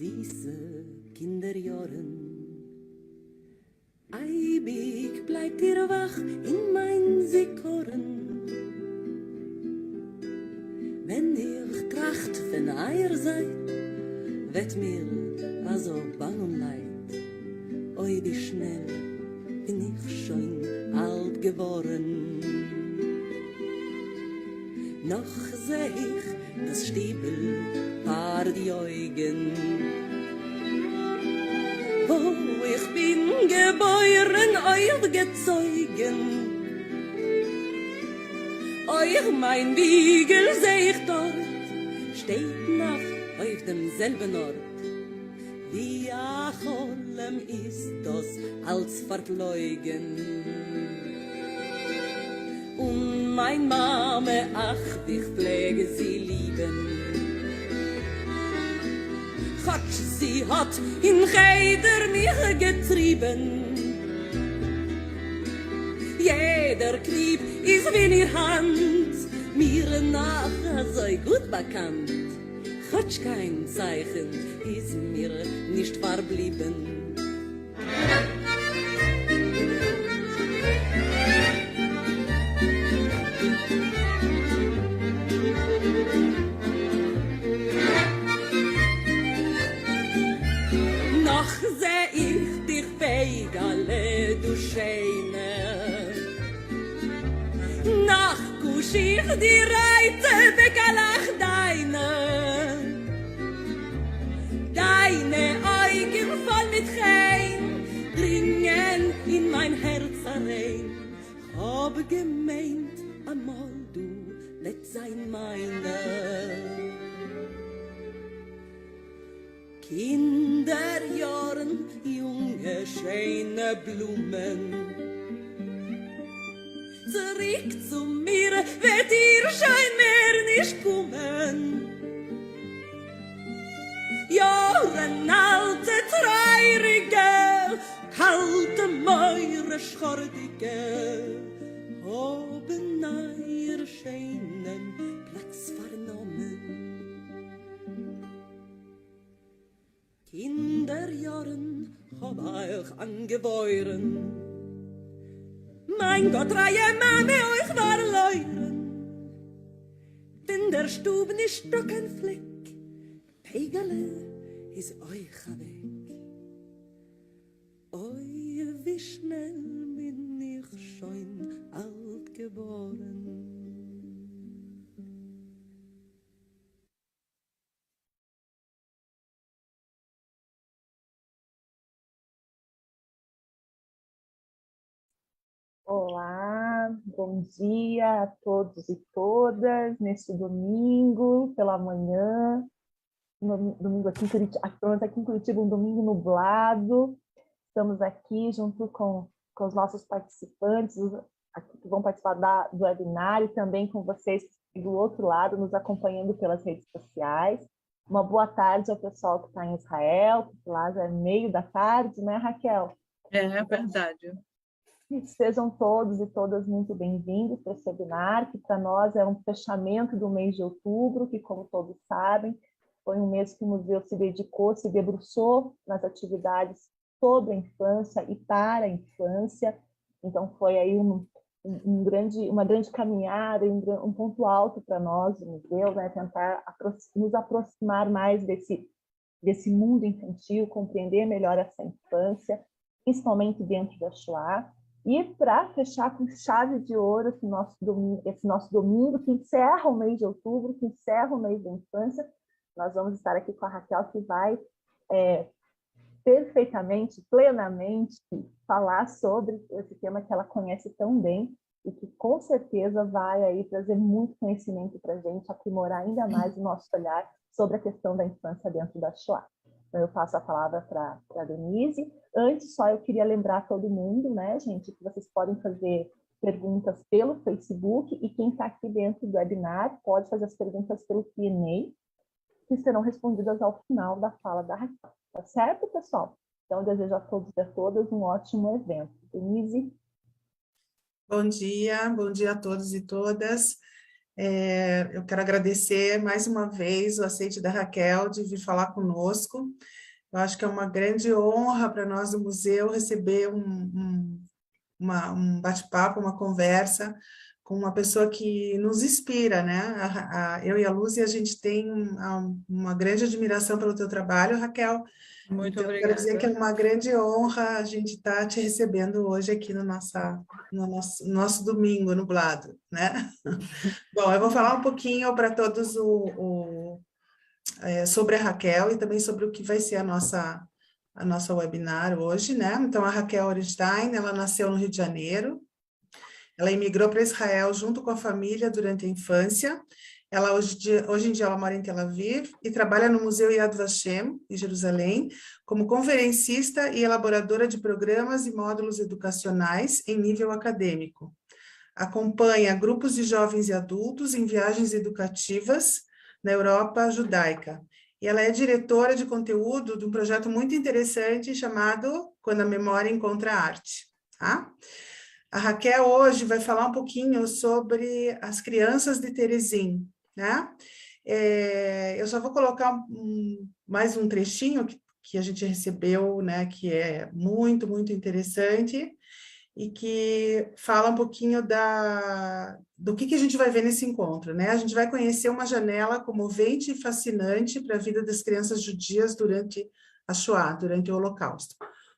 süße Kinderjahren. Eibig bleibt ihr wach in mein Sikoren. Wenn ich tracht von eier seid, wird mir also bang und leid. Oi, wie schnell bin ich schon alt geworden. Noch seh ich das Stiebel paar die Augen, wo ich bin geboren, euch gezeugen. Euch mein Wiegel seh ich dort, steht noch auf demselben Ort. Wie a Cholem ist das als verfleugen. Und mein Mame, ach, ich pflege sie lieben. Gott, sie hat in Cheder mich getrieben. Jeder Knieb ist wie in ihr Hand, mir nachher so gut bekannt. Gott, kein Zeichen ist mir nicht verblieben. Alle du Schöne, nach kusch ich die Reite bekalach deine Augen voll mit Chein dringen in mein Herz rein. Hab gemeint, einmal du let sein meine. Kinderjahren, junge, schöne Blumen. Zurück zu mir wird ihr schon mehr nicht kommen. Jahren alte, traurige, kalte Meure, schordige, haben ihr schönen Platz vernommen. Kinderjahren hab euch angeboren. Mein Gott, reihe Mame euch verleuren. Denn der Stuben ist doch kein Fleck, Pegele ist euch weg. Oi, wie schnell bin ich schon alt geworden. Olá, bom dia a todos e todas, neste domingo, pela manhã, domingo aqui em Curitiba, aqui em Curitiba, um domingo nublado. Estamos aqui junto com os nossos participantes, aqui que vão participar do webinar, e também com vocês do outro lado, nos acompanhando pelas redes sociais. Uma boa tarde ao pessoal que está em Israel, que lá já é meio da tarde, né, Raquel? É verdade. Sejam todos e todas muito bem-vindos para esse webinar, que para nós é um fechamento do mês de outubro, que, como todos sabem, foi um mês que o museu se debruçou nas atividades sobre a infância e para a infância. Então, foi aí uma grande caminhada e um ponto alto para nós, o museu, né? Tentar nos aproximar mais desse mundo infantil, compreender melhor essa infância, principalmente dentro da Shoah. E para fechar com chave de ouro esse nosso domingo, que encerra o mês de outubro, que encerra o mês da infância, nós vamos estar aqui com a Raquel, que vai perfeitamente, plenamente, falar sobre esse tema que ela conhece tão bem e que com certeza vai aí trazer muito conhecimento para a gente, aprimorar ainda mais o nosso olhar sobre a questão da infância dentro da Shoah. Então, eu passo a palavra para a Denise. Antes, só eu queria lembrar todo mundo, né, gente, que vocês podem fazer perguntas pelo Facebook, e quem está aqui dentro do webinar pode fazer as perguntas pelo Q&A, que serão respondidas ao final da fala da Raquel. Tá certo, pessoal? Então, eu desejo a todos e a todas um ótimo evento. Denise? Bom dia a todos e todas. Eu quero agradecer mais uma vez o aceite da Raquel de vir falar conosco. Eu acho que é uma grande honra para nós do museu receber um bate-papo, uma conversa com uma pessoa que nos inspira, né? Eu e a Lúcia, a gente tem uma grande admiração pelo teu trabalho, Raquel. Muito Então, quero dizer que é obrigada. uma grande honra a gente estar te recebendo hoje aqui no nosso domingo nublado, né? Bom, eu vou falar um pouquinho para todos sobre a Raquel e também sobre o que vai ser a nossa webinar hoje, né? Então, a Raquel Orenstein, ela nasceu no Rio de Janeiro, ela emigrou para Israel junto com a família durante a infância. Ela hoje em dia ela mora em Tel Aviv e trabalha no Museu Yad Vashem, em Jerusalém, como conferencista e elaboradora de programas e módulos educacionais em nível acadêmico. Acompanha grupos de jovens e adultos em viagens educativas na Europa judaica. E ela é diretora de conteúdo de um projeto muito interessante chamado Quando a Memória Encontra a Arte. Tá? A Raquel hoje vai falar um pouquinho sobre as crianças de Teresim, né? Eu só vou colocar mais um trechinho que a gente recebeu, né, que é muito, muito interessante, e que fala um pouquinho do que a gente vai ver nesse encontro, né? A gente vai conhecer uma janela comovente e fascinante para a vida das crianças judias durante a Shoah, durante o Holocausto.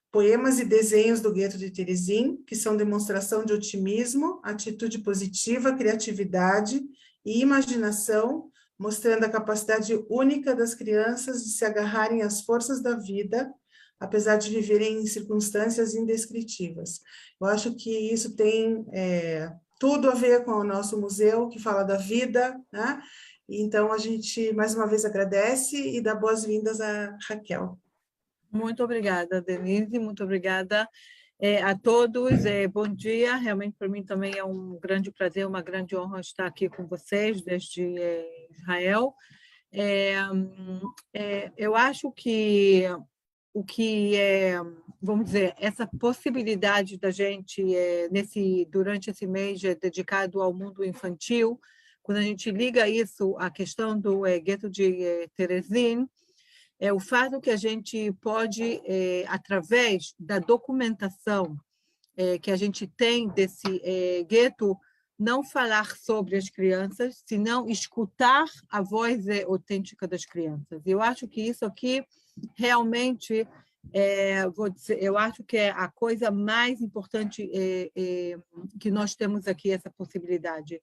Poemas e desenhos do gueto de Teresim, que são demonstração de otimismo, atitude positiva, criatividade e imaginação, mostrando a capacidade única das crianças de se agarrarem às forças da vida, apesar de viverem em circunstâncias indescritíveis. Eu acho que isso tem tudo a ver com o nosso museu, que fala da vida, né? Então, a gente, mais uma vez, agradece e dá boas-vindas a Raquel. Muito obrigada, Denise, muito obrigada a todos. Bom dia, realmente para mim também é um grande prazer, uma grande honra estar aqui com vocês desde Israel. Eu acho que o que vamos dizer, essa possibilidade da gente, durante esse mês dedicado ao mundo infantil, quando a gente liga isso à questão do gueto de Terezin, é o fato que a gente pode, através da documentação que a gente tem desse gueto, não falar sobre as crianças, senão escutar a voz autêntica das crianças. Eu acho que isso aqui realmente, vou dizer, eu acho que é a coisa mais importante que nós temos aqui, essa possibilidade.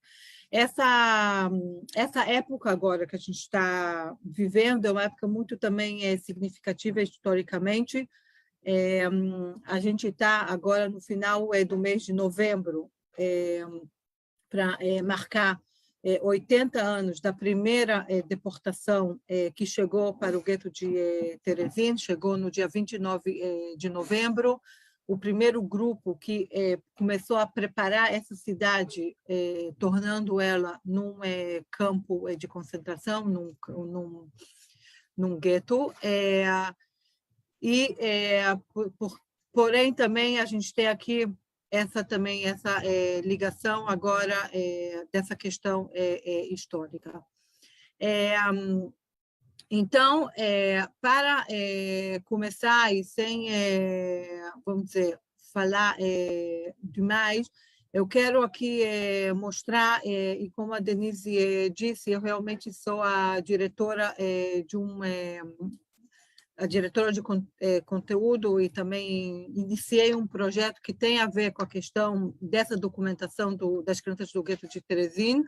Essa época agora que a gente está vivendo é uma época muito também significativa historicamente. A gente está agora no final do mês de novembro para marcar 80 anos da primeira deportação que chegou para o gueto de Terezin, chegou no dia 29 de novembro, o primeiro grupo que começou a preparar essa cidade, tornando ela num campo de concentração, num gueto, porém também a gente tem aqui essa ligação agora dessa questão histórica. Então, para começar e sem, vamos dizer, falar demais, eu quero aqui mostrar, e como a Denise disse, eu realmente sou a diretora a diretora de conteúdo e também iniciei um projeto que tem a ver com a questão dessa documentação das crianças do gueto de Terezin,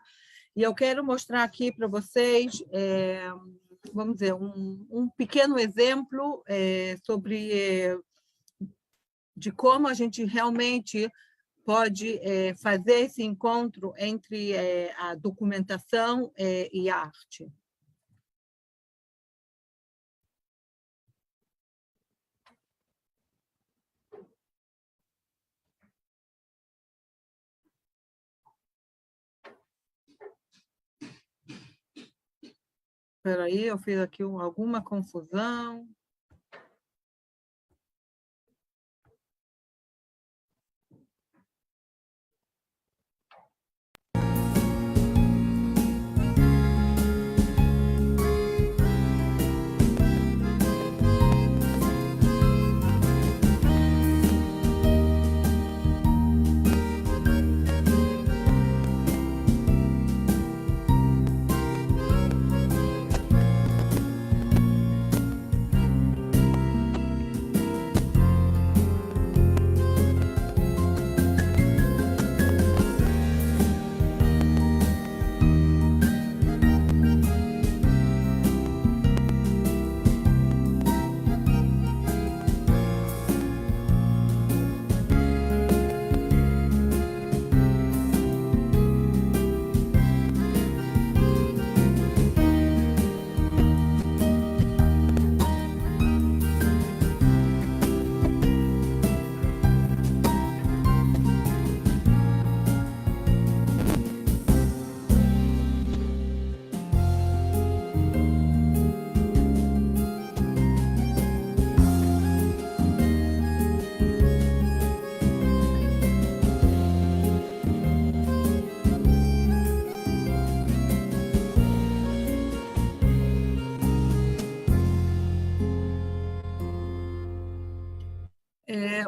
e eu quero mostrar aqui para vocês, vamos dizer, um pequeno exemplo sobre de como a gente realmente pode fazer esse encontro entre a documentação e a arte. Espera aí, eu fiz aqui alguma confusão.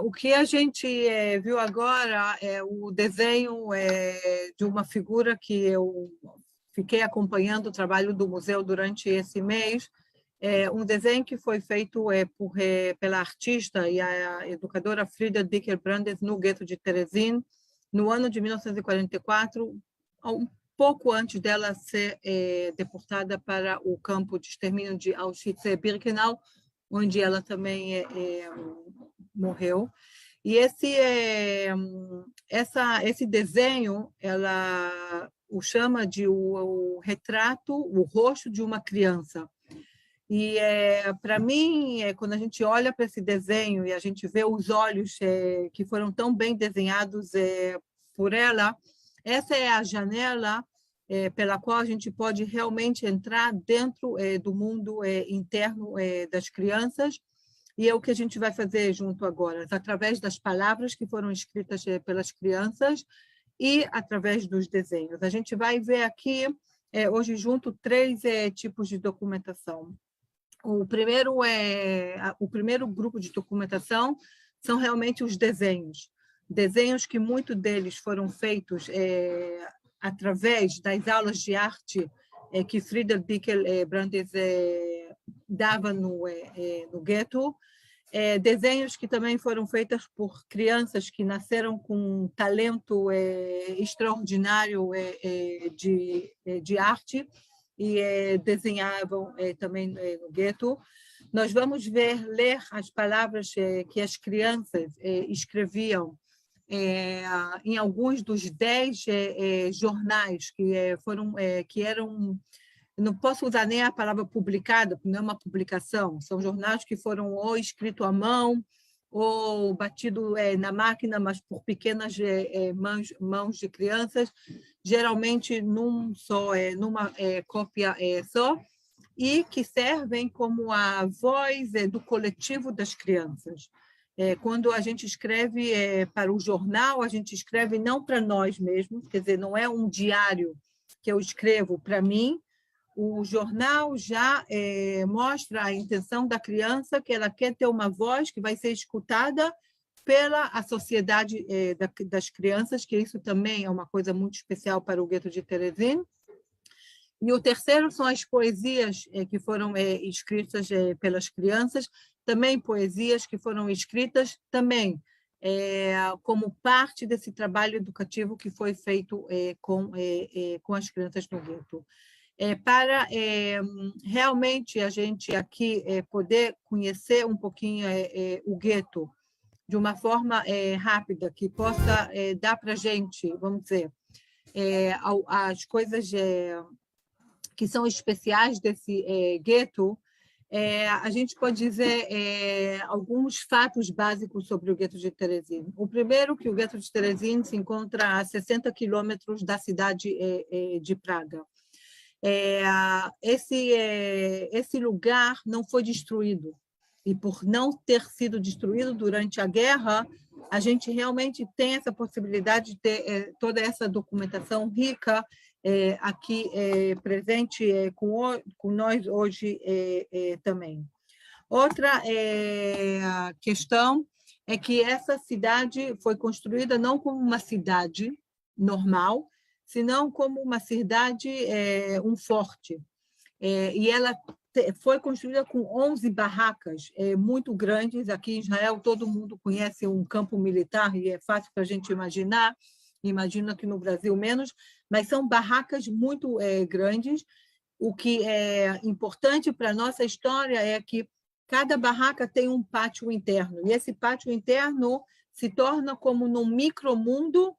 O que a gente viu agora é o desenho de uma figura que eu fiquei acompanhando o trabalho do museu durante esse mês, um desenho que foi feito pela artista e a educadora Frida Dicker Brandes no gueto de Terezin, no ano de 1944, um pouco antes dela ser deportada para o campo de extermínio de Auschwitz-Birkenau, onde ela também morreu. E esse desenho, ela o chama de o retrato, o rosto de uma criança. E, para mim, quando a gente olha para esse desenho e a gente vê os olhos que foram tão bem desenhados por ela, essa é a janela pela qual a gente pode realmente entrar dentro do mundo interno das crianças, e é o que a gente vai fazer junto agora, através das palavras que foram escritas pelas crianças e através dos desenhos. A gente vai ver aqui, hoje junto, 3 tipos de documentação. O primeiro grupo de documentação são realmente os desenhos. Desenhos que muitos deles foram feitos através das aulas de arte que Frida Dicker Brandes dava no gueto. Desenhos que também foram feitos por crianças que nasceram com um talento extraordinário de arte, e desenhavam também no gueto. Nós vamos ler as palavras que as crianças escreviam em alguns dos 10 jornais que eram, não posso usar nem a palavra publicada, porque não é uma publicação, são jornais que foram ou escritos à mão, ou batido na máquina, mas por pequenas mãos de crianças, geralmente numa cópia só, e que servem como a voz do coletivo das crianças. Quando a gente escreve para o jornal, a gente escreve não para nós mesmos, quer dizer, não é um diário que eu escrevo para mim. O jornal já mostra a intenção da criança, que ela quer ter uma voz que vai ser escutada pela sociedade das crianças, que isso também é uma coisa muito especial para o gueto de Terezin. E o terceiro são as poesias que foram escritas pelas crianças, também poesias que foram escritas também como parte desse trabalho educativo que foi feito com as crianças no gueto. Para realmente a gente aqui poder conhecer um pouquinho o gueto de uma forma rápida, que possa dar para a gente, vamos dizer, as coisas que são especiais desse gueto, a gente pode dizer alguns fatos básicos sobre o gueto de Terezin. O primeiro, que o gueto de Terezin se encontra a 60 quilômetros da cidade de Praga. Esse lugar não foi destruído, e por não ter sido destruído durante a guerra, a gente realmente tem essa possibilidade de ter toda essa documentação rica aqui presente com nós hoje também. Outra questão é que essa cidade foi construída não como uma cidade normal, senão como uma cidade, um forte. E ela foi construída com 11 barracas muito grandes. Aqui em Israel, todo mundo conhece um campo militar, e é fácil para a gente imaginar, imagino que no Brasil menos, mas são barracas muito grandes. O que é importante para a nossa história é que cada barraca tem um pátio interno, e esse pátio interno se torna como num micromundo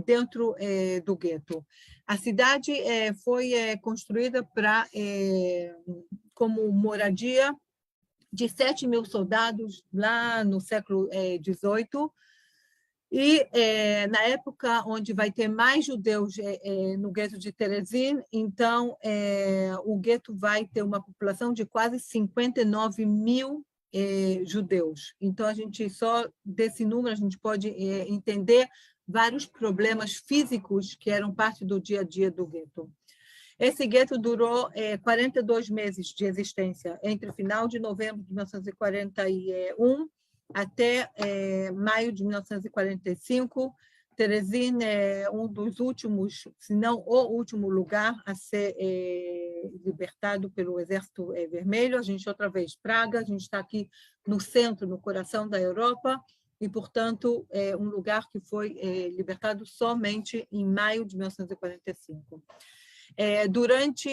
dentro do gueto. A cidade foi construída como moradia de 7.000 soldados lá no século XVIII, e na época onde vai ter mais judeus no gueto de Terezin, então o gueto vai ter uma população de quase 59.000 judeus. Então, a gente só desse número a gente pode entender vários problemas físicos que eram parte do dia a dia do gueto. Esse gueto durou 42 meses de existência, entre o final de novembro de 1941 até maio de 1945. Terezin é um dos últimos, se não o último lugar a ser libertado pelo Exército Vermelho. A gente, outra vez, Praga, a gente está aqui no centro, no coração da Europa, e, portanto, é um lugar que foi libertado somente em maio de 1945. Durante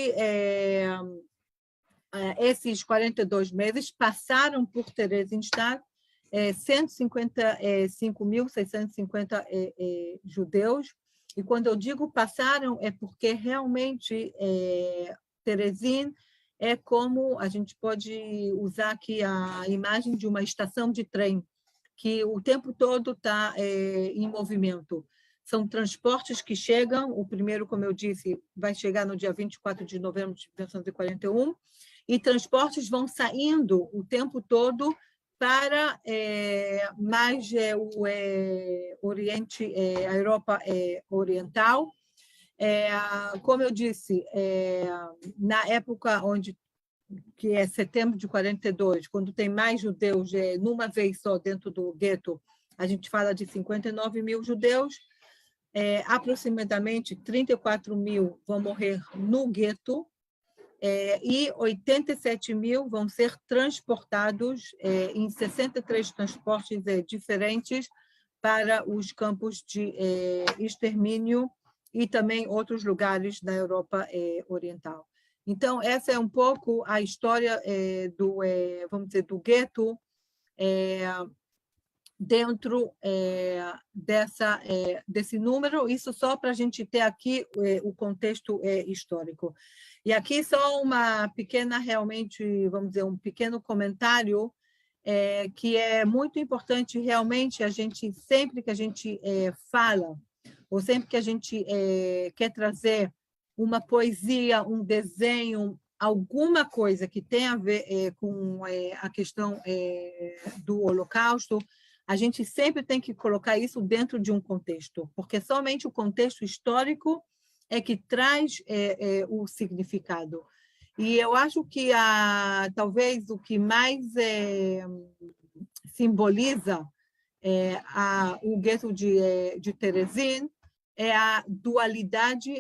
esses 42 meses, passaram por Theresienstadt 155.650 judeus, e quando eu digo passaram, é porque realmente Terezin é como, a gente pode usar aqui a imagem de uma estação de trem, que o tempo todo está em movimento. São transportes que chegam, o primeiro, como eu disse, vai chegar no dia 24 de novembro de 1941, e transportes vão saindo o tempo todo para mais o Oriente, a Europa Oriental. Como eu disse, na época que é setembro de 42, quando tem mais judeus numa vez só dentro do gueto, a gente fala de 59 mil judeus, aproximadamente 34 mil vão morrer no gueto, e 87 mil vão ser transportados em 63 transportes diferentes para os campos de extermínio e também outros lugares da Europa Oriental. Então, essa é um pouco a história vamos dizer, do gueto dentro desse número, isso só para a gente ter aqui o contexto histórico. E aqui só uma pequena, realmente, vamos dizer, um pequeno comentário que é muito importante, realmente, a gente, sempre que a gente fala, ou sempre que a gente quer trazer uma poesia, um desenho, alguma coisa que tenha a ver com a questão do Holocausto, a gente sempre tem que colocar isso dentro de um contexto, porque somente o contexto histórico é que traz o significado. E eu acho que talvez o que mais simboliza o gueto de Terezin é a dualidade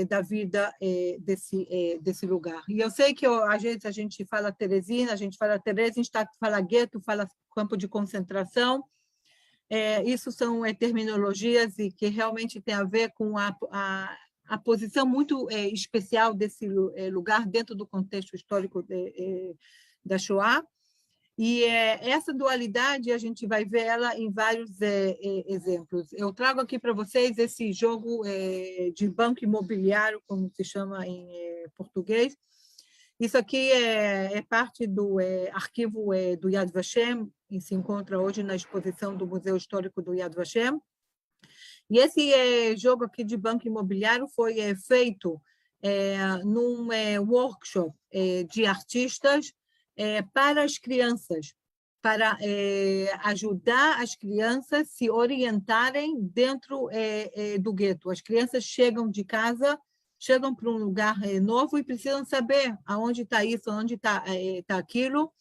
da vida desse lugar. E eu sei que às vezes a gente fala Terezin, a gente fala Theresienstadt, fala gueto, fala campo de concentração. Isso são terminologias e que realmente tem a ver com a posição muito especial desse lugar dentro do contexto histórico da Shoah. E essa dualidade, a gente vai ver ela em vários exemplos. Eu trago aqui para vocês esse jogo de banco imobiliário, como se chama em português. Isso aqui é parte do arquivo do Yad Vashem, e se encontra hoje na exposição do Museu Histórico do Yad Vashem. E esse jogo aqui de banco imobiliário foi feito num workshop de artistas para as crianças, para ajudar as crianças a se orientarem dentro do gueto. As crianças chegam de casa, chegam para um lugar novo e precisam saber aonde está isso, aonde está aquilo.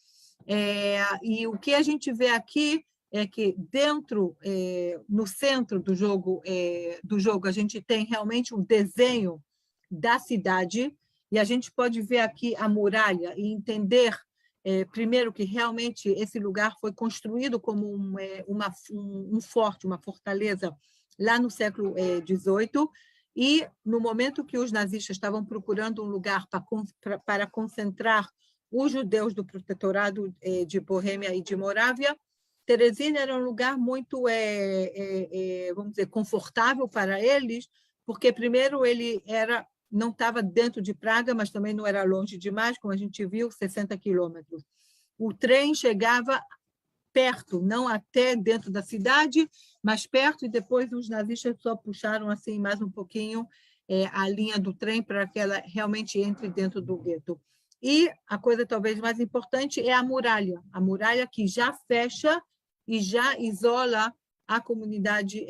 E o que a gente vê aqui é que dentro, no centro do jogo, a gente tem realmente um desenho da cidade, e a gente pode ver aqui a muralha e entender, primeiro, que realmente esse lugar foi construído como um forte, uma fortaleza, lá no século XVIII, e no momento que os nazistas estavam procurando um lugar para concentrar os judeus do protetorado de Boêmia e de Morávia, Terezin era um lugar muito, vamos dizer, confortável para eles, porque, primeiro, ele não estava dentro de Praga, mas também não era longe demais, como a gente viu, 60 quilômetros. O trem chegava perto, não até dentro da cidade, mas perto, e depois os nazistas só puxaram assim mais um pouquinho a linha do trem para que ela realmente entre dentro do gueto. E a coisa talvez mais importante é a muralha que já fecha e já isola a comunidade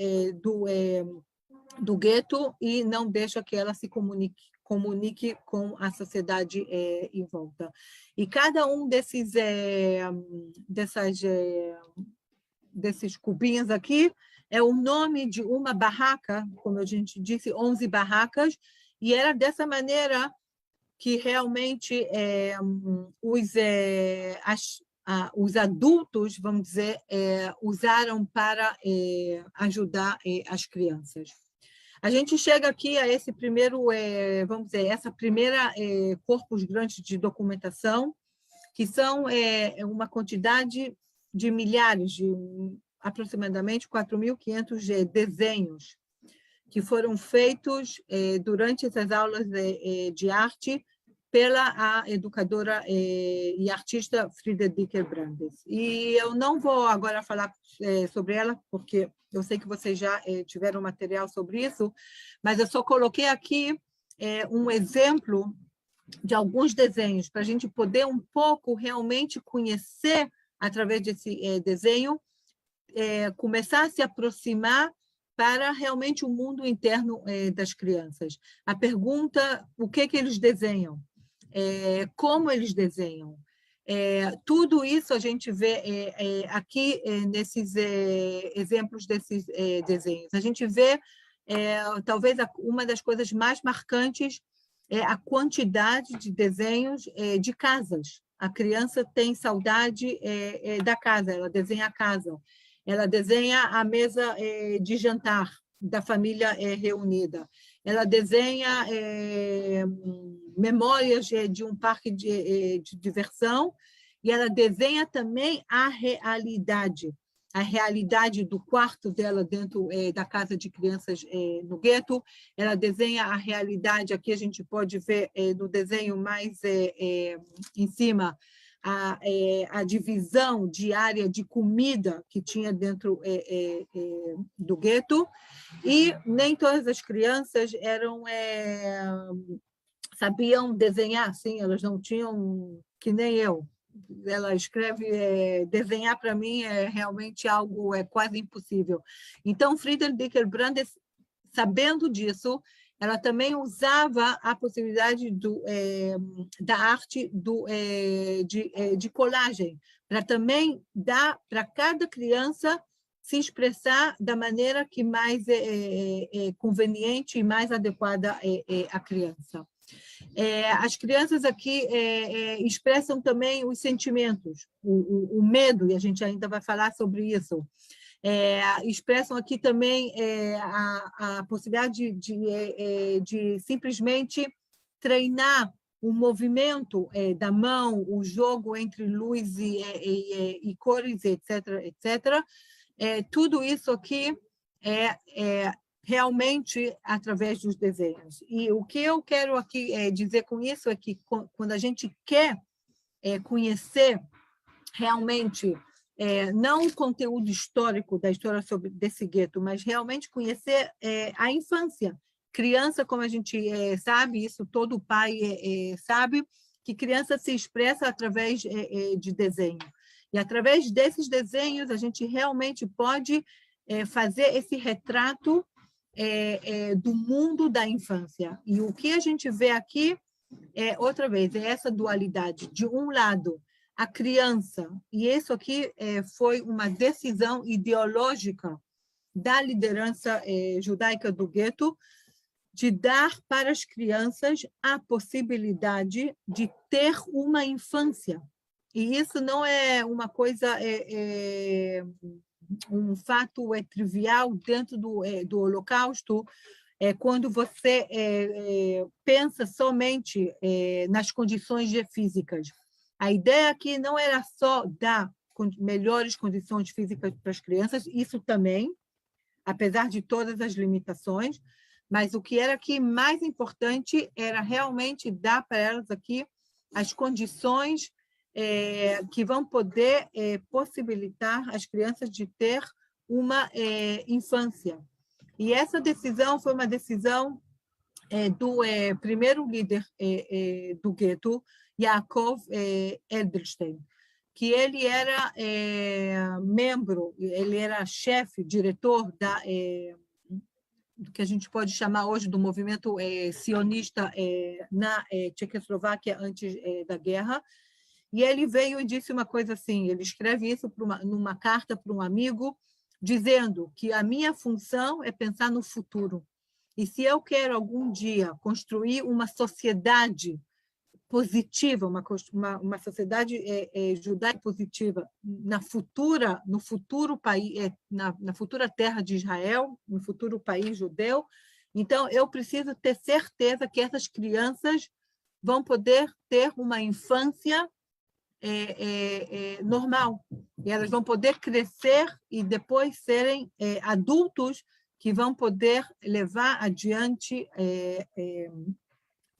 do gueto e não deixa que ela se comunique com a sociedade em volta. E cada um dessas desses cubinhos aqui é o nome de uma barraca, como a gente disse, 11 barracas, e era dessa maneira que realmente os adultos, vamos dizer, usaram para ajudar as crianças. A gente chega aqui a esse primeiro, vamos dizer, essa primeira corpus grande de documentação, que são uma quantidade de milhares, de aproximadamente 4.500 desenhos, que foram feitos durante essas aulas de arte pela a educadora e artista Frida Dicker Brandes. E eu não vou agora falar sobre ela, porque eu sei que vocês já tiveram material sobre isso, mas eu só coloquei aqui um exemplo de alguns desenhos, para a gente poder um pouco realmente conhecer, através desse desenho, começar a se aproximar para realmente o mundo interno das crianças. A pergunta, o que eles desenham? Como eles desenham? Tudo isso a gente vê aqui nesses exemplos desses desenhos. A gente vê, talvez, uma das coisas mais marcantes é a quantidade de desenhos de casas. A criança tem saudade da casa, ela desenha a casa. Ela desenha a mesa de jantar da família reunida. Ela desenha memórias de um parque de diversão e ela desenha também a realidade do quarto dela dentro da casa de crianças no gueto. Ela desenha a realidade, aqui a gente pode ver no desenho mais em cima, a divisão diária de comida que tinha dentro do gueto, e nem todas as crianças sabiam desenhar, assim, elas não tinham, que nem eu. Ela escreve, desenhar para mim é realmente algo quase impossível. Então, Frida Dicker Brandes, sabendo disso, ela também usava a possibilidade da arte de colagem, para também dar para cada criança se expressar da maneira que mais conveniente e mais adequada à criança. As crianças aqui expressam também os sentimentos, o medo, e a gente ainda vai falar sobre isso. Expressam aqui também a possibilidade de simplesmente treinar o movimento da mão, o jogo entre luz e cores, etc., etc. Tudo isso aqui realmente através dos desenhos. E o que eu quero aqui dizer com isso é que quando a gente quer conhecer realmente não o conteúdo histórico da história desse gueto, mas realmente conhecer a infância. Criança, como a gente sabe, isso todo pai sabe, que criança se expressa através de desenho. E através desses desenhos, a gente realmente pode fazer esse retrato do mundo da infância. E o que a gente vê aqui, outra vez, é essa dualidade. De um lado, a criança, e isso aqui foi uma decisão ideológica da liderança judaica do gueto, de dar para as crianças a possibilidade de ter uma infância. E isso não é uma coisa, um fato trivial dentro do Holocausto, quando você pensa somente nas condições físicas. A ideia aqui não era só dar melhores condições físicas para as crianças, isso também, apesar de todas as limitações, mas o que era aqui mais importante era realmente dar para elas aqui as condições que vão poder possibilitar as crianças de ter uma infância. E essa decisão foi uma decisão do primeiro líder do gueto, Yaakov Edelstein, que ele era membro, ele era chefe, diretor do que a gente pode chamar hoje do movimento sionista na Tchecoslováquia antes da guerra, e ele veio e disse uma coisa assim, ele escreve isso numa carta para um amigo, dizendo que a minha função é pensar no futuro. E se eu quero algum dia construir uma sociedade positiva, uma sociedade judaica positiva no futuro país, na futura terra de Israel, no futuro país judeu, então eu preciso ter certeza que essas crianças vão poder ter uma infância normal. E elas vão poder crescer e depois serem adultos que vão poder levar adiante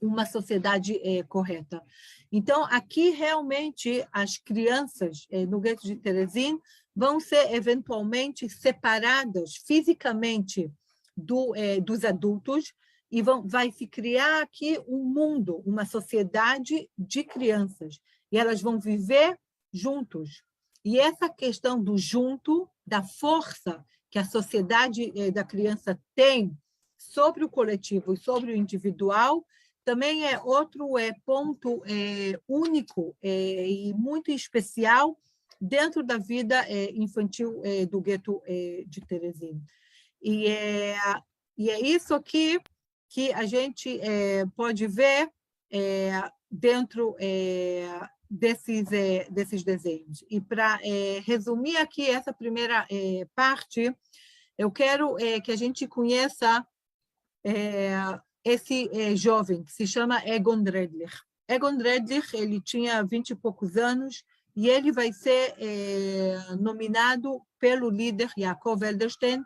uma sociedade correta. Então, aqui, realmente, as crianças no gueto de Terezin vão ser, eventualmente, separadas fisicamente dos adultos e vai se criar aqui um mundo, uma sociedade de crianças. E elas vão viver juntos. E essa questão do junto, da força que a sociedade da criança tem sobre o coletivo e sobre o individual, também é outro ponto único e muito especial dentro da vida infantil do gueto de Terezin. E é isso aqui que a gente pode ver dentro desses desenhos. E para resumir aqui essa primeira parte, eu quero que a gente conheça esse jovem que se chama Egon Dredlich. Egon Dredlich, ele tinha 20 e poucos anos e ele vai ser nominado pelo líder Yaakov Edelstein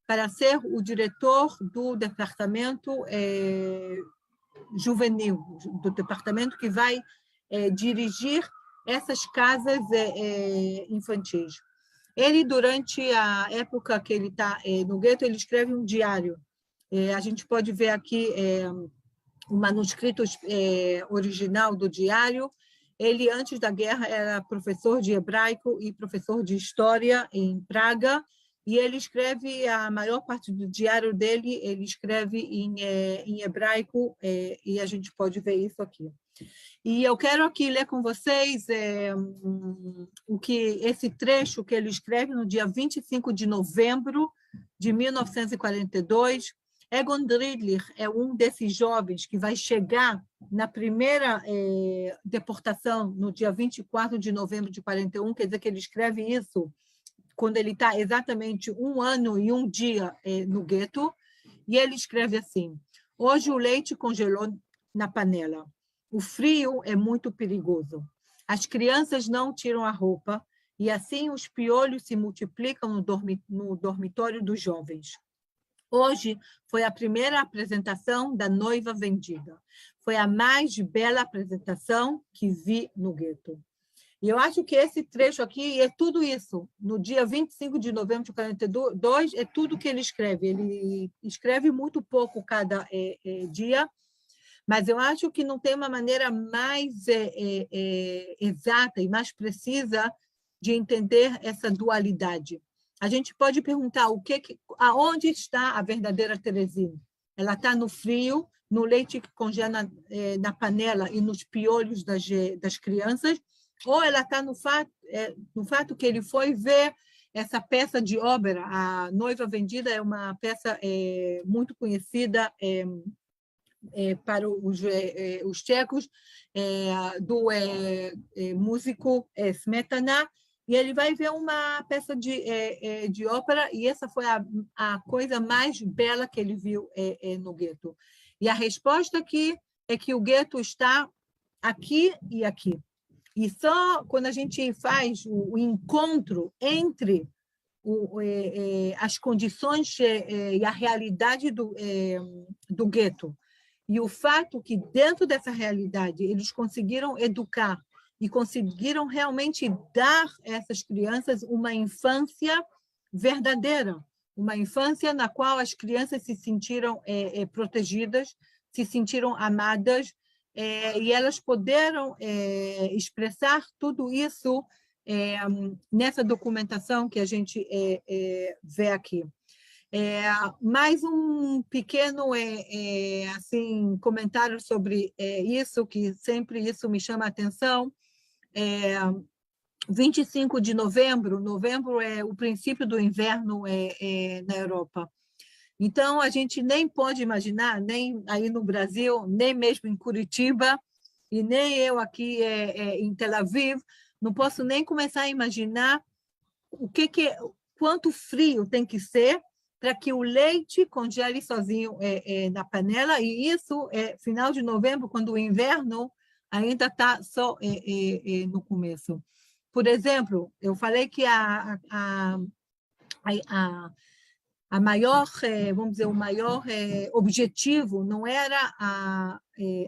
para ser o diretor do departamento juvenil, do departamento que vai dirigir essas casas infantis. Ele, durante a época que ele está no gueto, ele escreve um diário. A gente pode ver aqui o manuscrito original do diário. Ele, antes da guerra, era professor de hebraico e professor de história em Praga, e ele escreve, a maior parte do diário dele, ele escreve em hebraico, e a gente pode ver isso aqui. E eu quero aqui ler com vocês esse trecho que ele escreve no dia 25 de novembro de 1942. Egon Dredlich é um desses jovens que vai chegar na primeira deportação no dia 24 de novembro de 41, quer dizer que ele escreve isso quando ele está exatamente 1 ano e 1 dia no gueto, e ele escreve assim: hoje o leite congelou na panela. O frio é muito perigoso. As crianças não tiram a roupa e assim os piolhos se multiplicam no dormitório dos jovens. Hoje foi a primeira apresentação da noiva vendida. Foi a mais bela apresentação que vi no gueto. E eu acho que esse trecho aqui é tudo isso. No dia 25 de novembro de 42, é tudo que ele escreve. Ele escreve muito pouco cada dia, mas eu acho que não tem uma maneira mais exata e mais precisa de entender essa dualidade. A gente pode perguntar aonde está a verdadeira Terezin? Ela está no frio, no leite que congela na panela e nos piolhos das crianças, ou ela está no fato que ele foi ver essa peça de ópera. A Noiva Vendida é uma peça muito conhecida para os tchecos, do músico Smetana, e ele vai ver uma peça de ópera, e essa foi a coisa mais bela que ele viu no gueto. E a resposta aqui é que o gueto está aqui e aqui. E só quando a gente faz o encontro entre as condições e a realidade do gueto, e o fato que, dentro dessa realidade, eles conseguiram educar e conseguiram realmente dar a essas crianças uma infância verdadeira, uma infância na qual as crianças se sentiram protegidas, se sentiram amadas, e elas puderam expressar tudo isso nessa documentação que a gente vê aqui. Mais um pequeno assim, comentário sobre isso, que sempre isso me chama a atenção, 25 de novembro, novembro é o princípio do inverno na Europa. Então, a gente nem pode imaginar, nem aí no Brasil, nem mesmo em Curitiba, e nem eu aqui em Tel Aviv, não posso nem começar a imaginar quanto frio tem que ser para que o leite congele sozinho na panela, e isso é final de novembro, quando o inverno ainda está só no começo. Por exemplo, eu falei que a maior, vamos dizer, o maior objetivo não era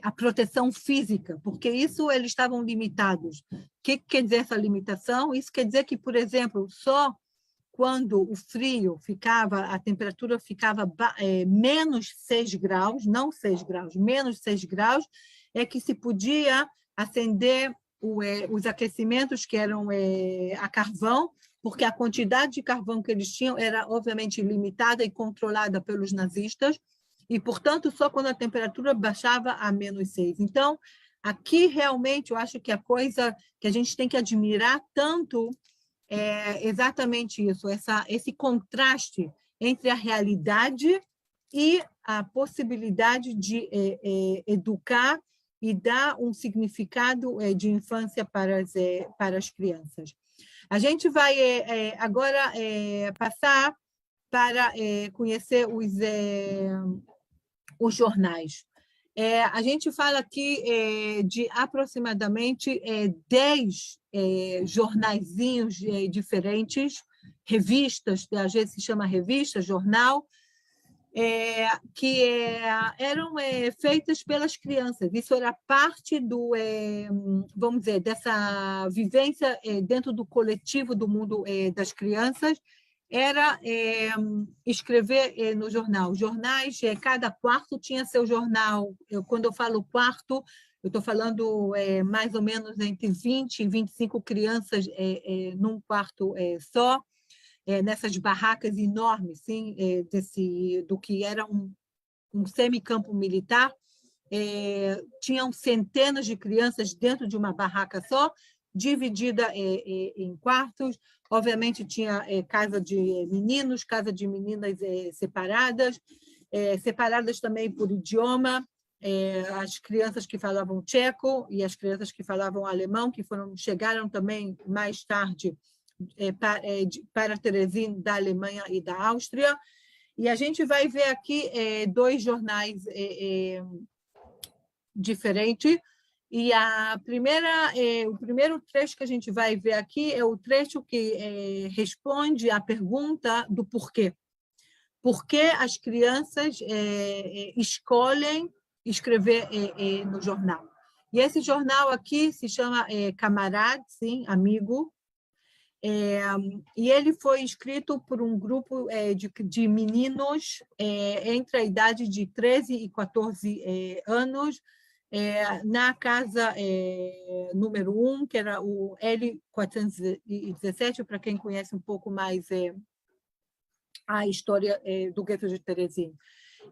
a proteção física, porque isso eles estavam limitados. O que quer dizer essa limitação? Isso quer dizer que, por exemplo, só quando o frio ficava, a temperatura ficava menos 6 graus, não 6 graus, menos 6 graus, é que se podia acender os aquecimentos que eram a carvão, porque a quantidade de carvão que eles tinham era, obviamente, limitada e controlada pelos nazistas, e, portanto, só quando a temperatura baixava a menos 6. Então, aqui, realmente, eu acho que a coisa que a gente tem que admirar tanto é exatamente isso, esse contraste entre a realidade e a possibilidade de educar e dar um significado de infância para as crianças. A gente vai agora passar para conhecer os jornais. A gente fala aqui de aproximadamente 10 jornaizinhos diferentes, revistas, às vezes se chama revista, jornal, que eram feitas pelas crianças. Isso era parte vamos dizer, dessa vivência dentro do coletivo do mundo das crianças, era escrever no jornal. Jornais, cada quarto tinha seu jornal. Quando eu falo quarto, eu estou falando mais ou menos entre 20 e 25 crianças num quarto só, nessas barracas enormes, sim, do que era um semicampo militar. Tinham centenas de crianças dentro de uma barraca só, dividida em quartos. Obviamente, tinha casa de meninos, casa de meninas separadas, separadas também por idioma, as crianças que falavam tcheco e as crianças que falavam alemão, que chegaram também mais tarde para Teresin, da Alemanha e da Áustria. E a gente vai ver aqui 2 jornais diferentes. E o primeiro trecho que a gente vai ver aqui é o trecho que responde à pergunta do porquê. Por que as crianças escolhem escrever no jornal? E esse jornal aqui se chama Camarade, sim, amigo, e ele foi escrito por um grupo de meninos entre a idade de 13 e 14 anos, na casa número 1, que era o L417, para quem conhece um pouco mais a história do gueto de Teresin.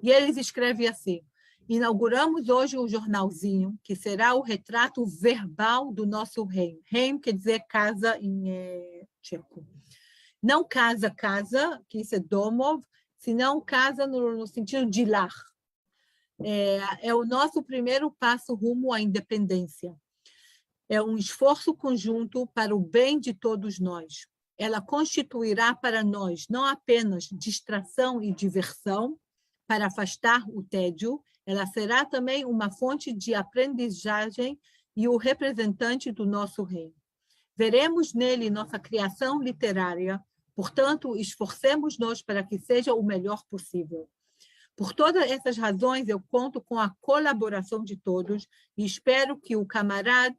E eles escrevem assim: inauguramos hoje um jornalzinho que será o retrato verbal do nosso reino. Reino quer dizer casa em tcheco. Não casa, que isso é domov, senão casa no sentido de lar. É o nosso primeiro passo rumo à independência. É um esforço conjunto para o bem de todos nós. Ela constituirá para nós não apenas distração e diversão, para afastar o tédio, ela será também uma fonte de aprendizagem e o representante do nosso reino. Veremos nele nossa criação literária, portanto, esforcemos-nos para que seja o melhor possível. Por todas essas razões, eu conto com a colaboração de todos e espero que o camarada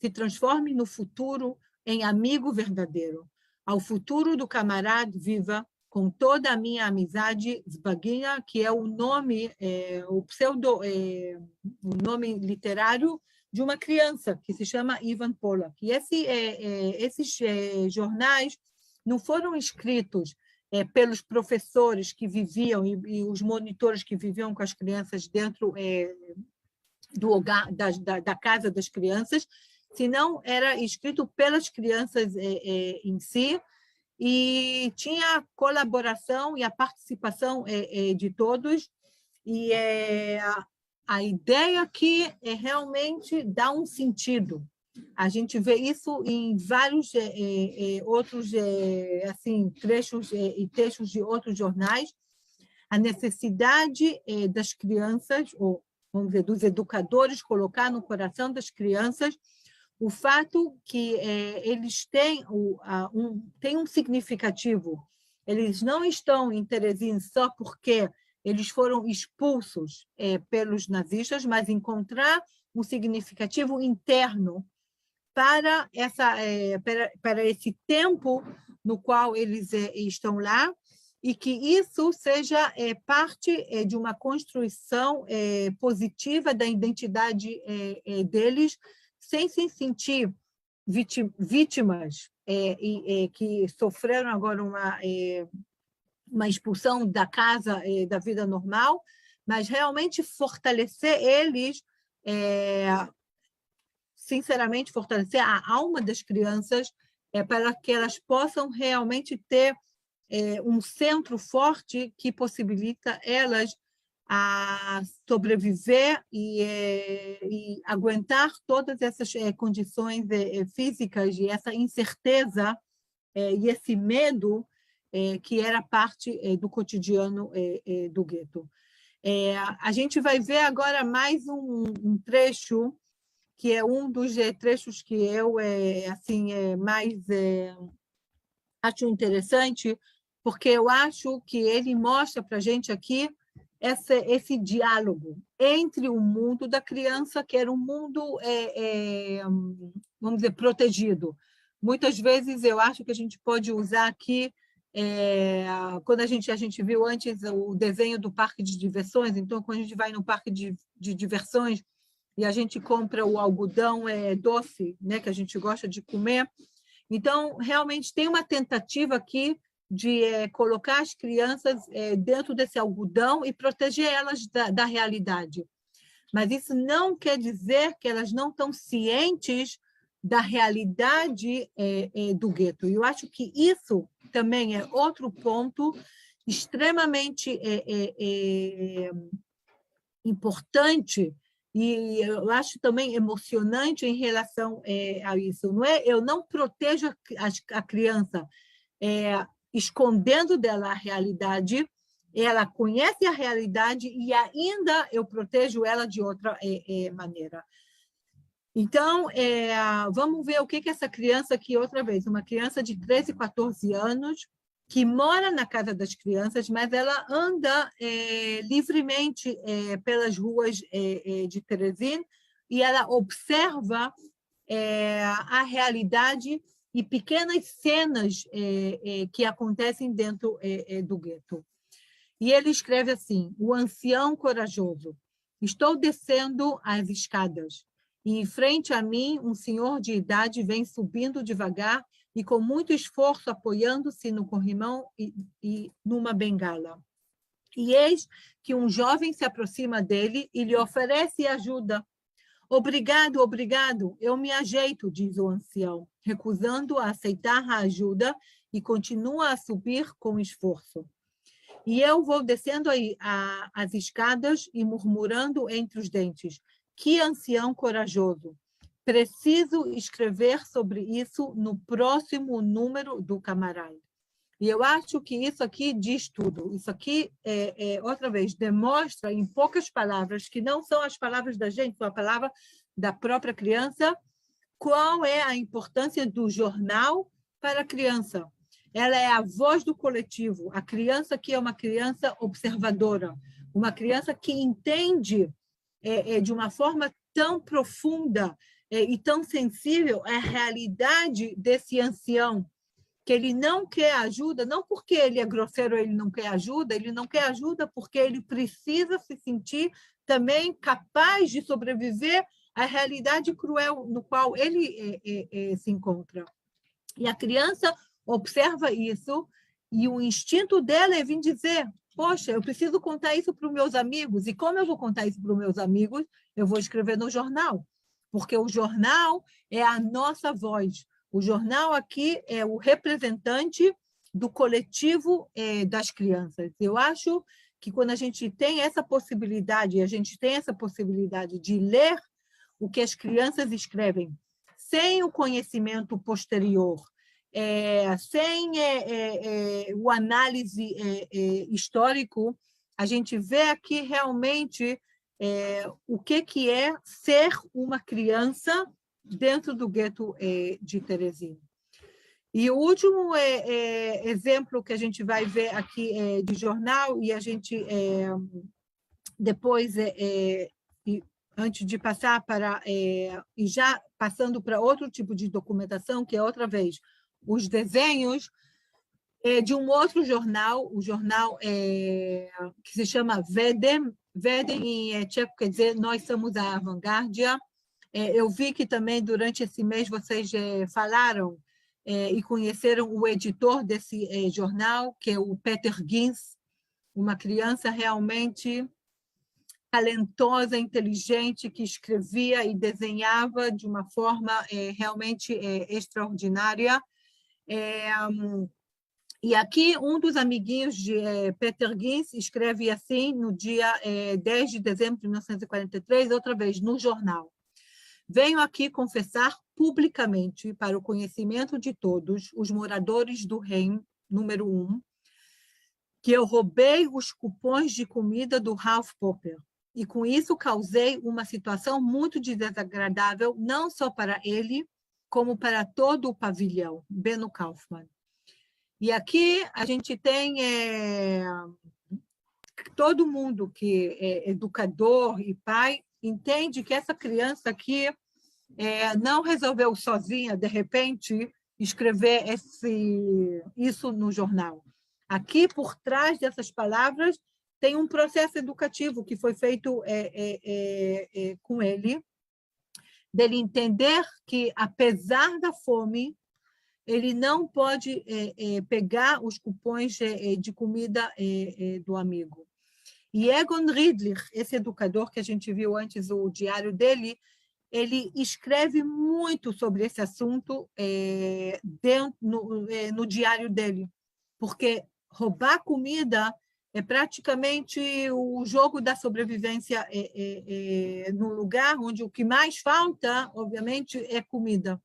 se transforme no futuro em amigo verdadeiro. Ao futuro do camarada viva com toda a minha amizade, Zbaginha, que é o nome, o nome literário de uma criança que se chama Ivan Polak. E esses jornais não foram escritos pelos professores que viviam e os monitores que viviam com as crianças dentro da casa das crianças. senão era escrito pelas crianças em si, e tinha a colaboração e a participação de todos, e a ideia aqui é realmente dar um sentido. A gente vê isso em vários outros assim, trechos e textos de outros jornais, a necessidade das crianças, ou vamos dizer, dos educadores, colocar no coração das crianças o fato que eles têm um significativo. Eles não estão em Teresina só porque eles foram expulsos pelos nazistas, mas encontrar um significativo interno para esse tempo no qual eles estão lá, e que isso seja parte de uma construção positiva da identidade deles, sem se sentir vítimas que sofreram agora uma expulsão da casa, da vida normal, mas realmente fortalecer eles, sinceramente, fortalecer a alma das crianças, para que elas possam realmente ter um centro forte que possibilita elas a sobreviver e aguentar todas essas condições físicas e essa incerteza e esse medo que era parte do cotidiano do gueto. A gente vai ver agora mais um trecho, que é um dos trechos que eu mais acho interessante, porque eu acho que ele mostra para a gente aqui esse diálogo entre o mundo da criança, que era um mundo, vamos dizer, protegido. Muitas vezes eu acho que a gente pode usar aqui, quando a gente viu antes o desenho do parque de diversões, então quando a gente vai no parque de diversões e a gente compra o algodão doce, né, que a gente gosta de comer, então realmente tem uma tentativa aqui de colocar as crianças dentro desse algodão e proteger elas da realidade. Mas isso não quer dizer que elas não estão cientes da realidade do gueto. E eu acho que isso também é outro ponto extremamente importante, e eu acho também emocionante em relação a isso. Não é? Eu não protejo a criança escondendo dela a realidade, ela conhece a realidade e ainda eu protejo ela de outra maneira. Então, vamos ver o que essa criança aqui, outra vez, uma criança de 13, 14 anos, que mora na casa das crianças, mas ela anda livremente pelas ruas de Teresina, e ela observa a realidade e pequenas cenas que acontecem dentro do gueto. E ele escreve assim: o ancião corajoso. Estou descendo as escadas, e em frente a mim um senhor de idade vem subindo devagar e com muito esforço apoiando-se no corrimão e numa bengala. E eis que um jovem se aproxima dele e lhe oferece ajuda. Obrigado, obrigado, eu me ajeito, diz o ancião, recusando a aceitar a ajuda, e continua a subir com esforço. E eu vou descendo as escadas e murmurando entre os dentes: que ancião corajoso! Preciso escrever sobre isso no próximo número do Camarade. E eu acho que isso aqui diz tudo. Isso aqui, outra vez, demonstra em poucas palavras, que não são as palavras da gente, são a palavra da própria criança, qual é a importância do jornal para a criança. Ela é a voz do coletivo. A criança aqui é uma criança observadora, uma criança que entende de uma forma tão profunda e tão sensível a realidade desse ancião, que ele não quer ajuda, não porque ele é grosseiro, ele não quer ajuda porque ele precisa se sentir também capaz de sobreviver à realidade cruel no qual ele se encontra. E a criança observa isso, e o instinto dela é vir dizer: poxa, eu preciso contar isso para os meus amigos, e como eu vou contar isso para os meus amigos? Eu vou escrever no jornal. porque o jornal é a nossa voz. O jornal aqui é o representante do coletivo das crianças. Eu acho que quando a gente tem essa possibilidade, de ler o que as crianças escrevem, sem o conhecimento posterior, sem o análise histórico, a gente vê aqui realmente o que é ser uma criança dentro do gueto de Teresina. E o último exemplo que a gente vai ver aqui de jornal, e a gente depois, antes de passar para, e já passando para outro tipo de documentação, que é outra vez os desenhos de um outro jornal, o jornal que se chama Vedem. Vedem em tcheco quer dizer nós somos a vanguarda. Eu vi que também durante esse mês vocês falaram e conheceram o editor desse jornal, que é o Peter Gins, uma criança realmente talentosa, inteligente, que escrevia e desenhava de uma forma realmente extraordinária. E aqui, um dos amiguinhos de Peter Gins escreve assim, no dia 10 de dezembro de 1943, outra vez, no jornal. Venho aqui confessar publicamente, para o conhecimento de todos, os moradores do Reino, número 1, que eu roubei os cupons de comida do Ralph Popper. E, com isso, causei uma situação muito desagradável, não só para ele, como para todo o pavilhão, Benno Kaufmann. E aqui a gente tem todo mundo que é educador e pai, entende que essa criança aqui não resolveu sozinha, de repente, escrever isso no jornal. Aqui, por trás dessas palavras, tem um processo educativo que foi feito com ele, dele entender que, apesar da fome, ele não pode pegar os cupons de comida do amigo. E Egon Ridley, esse educador que a gente viu antes, o diário dele, ele escreve muito sobre esse assunto no diário dele, porque roubar comida é praticamente o jogo da sobrevivência no lugar onde o que mais falta, obviamente, é comida.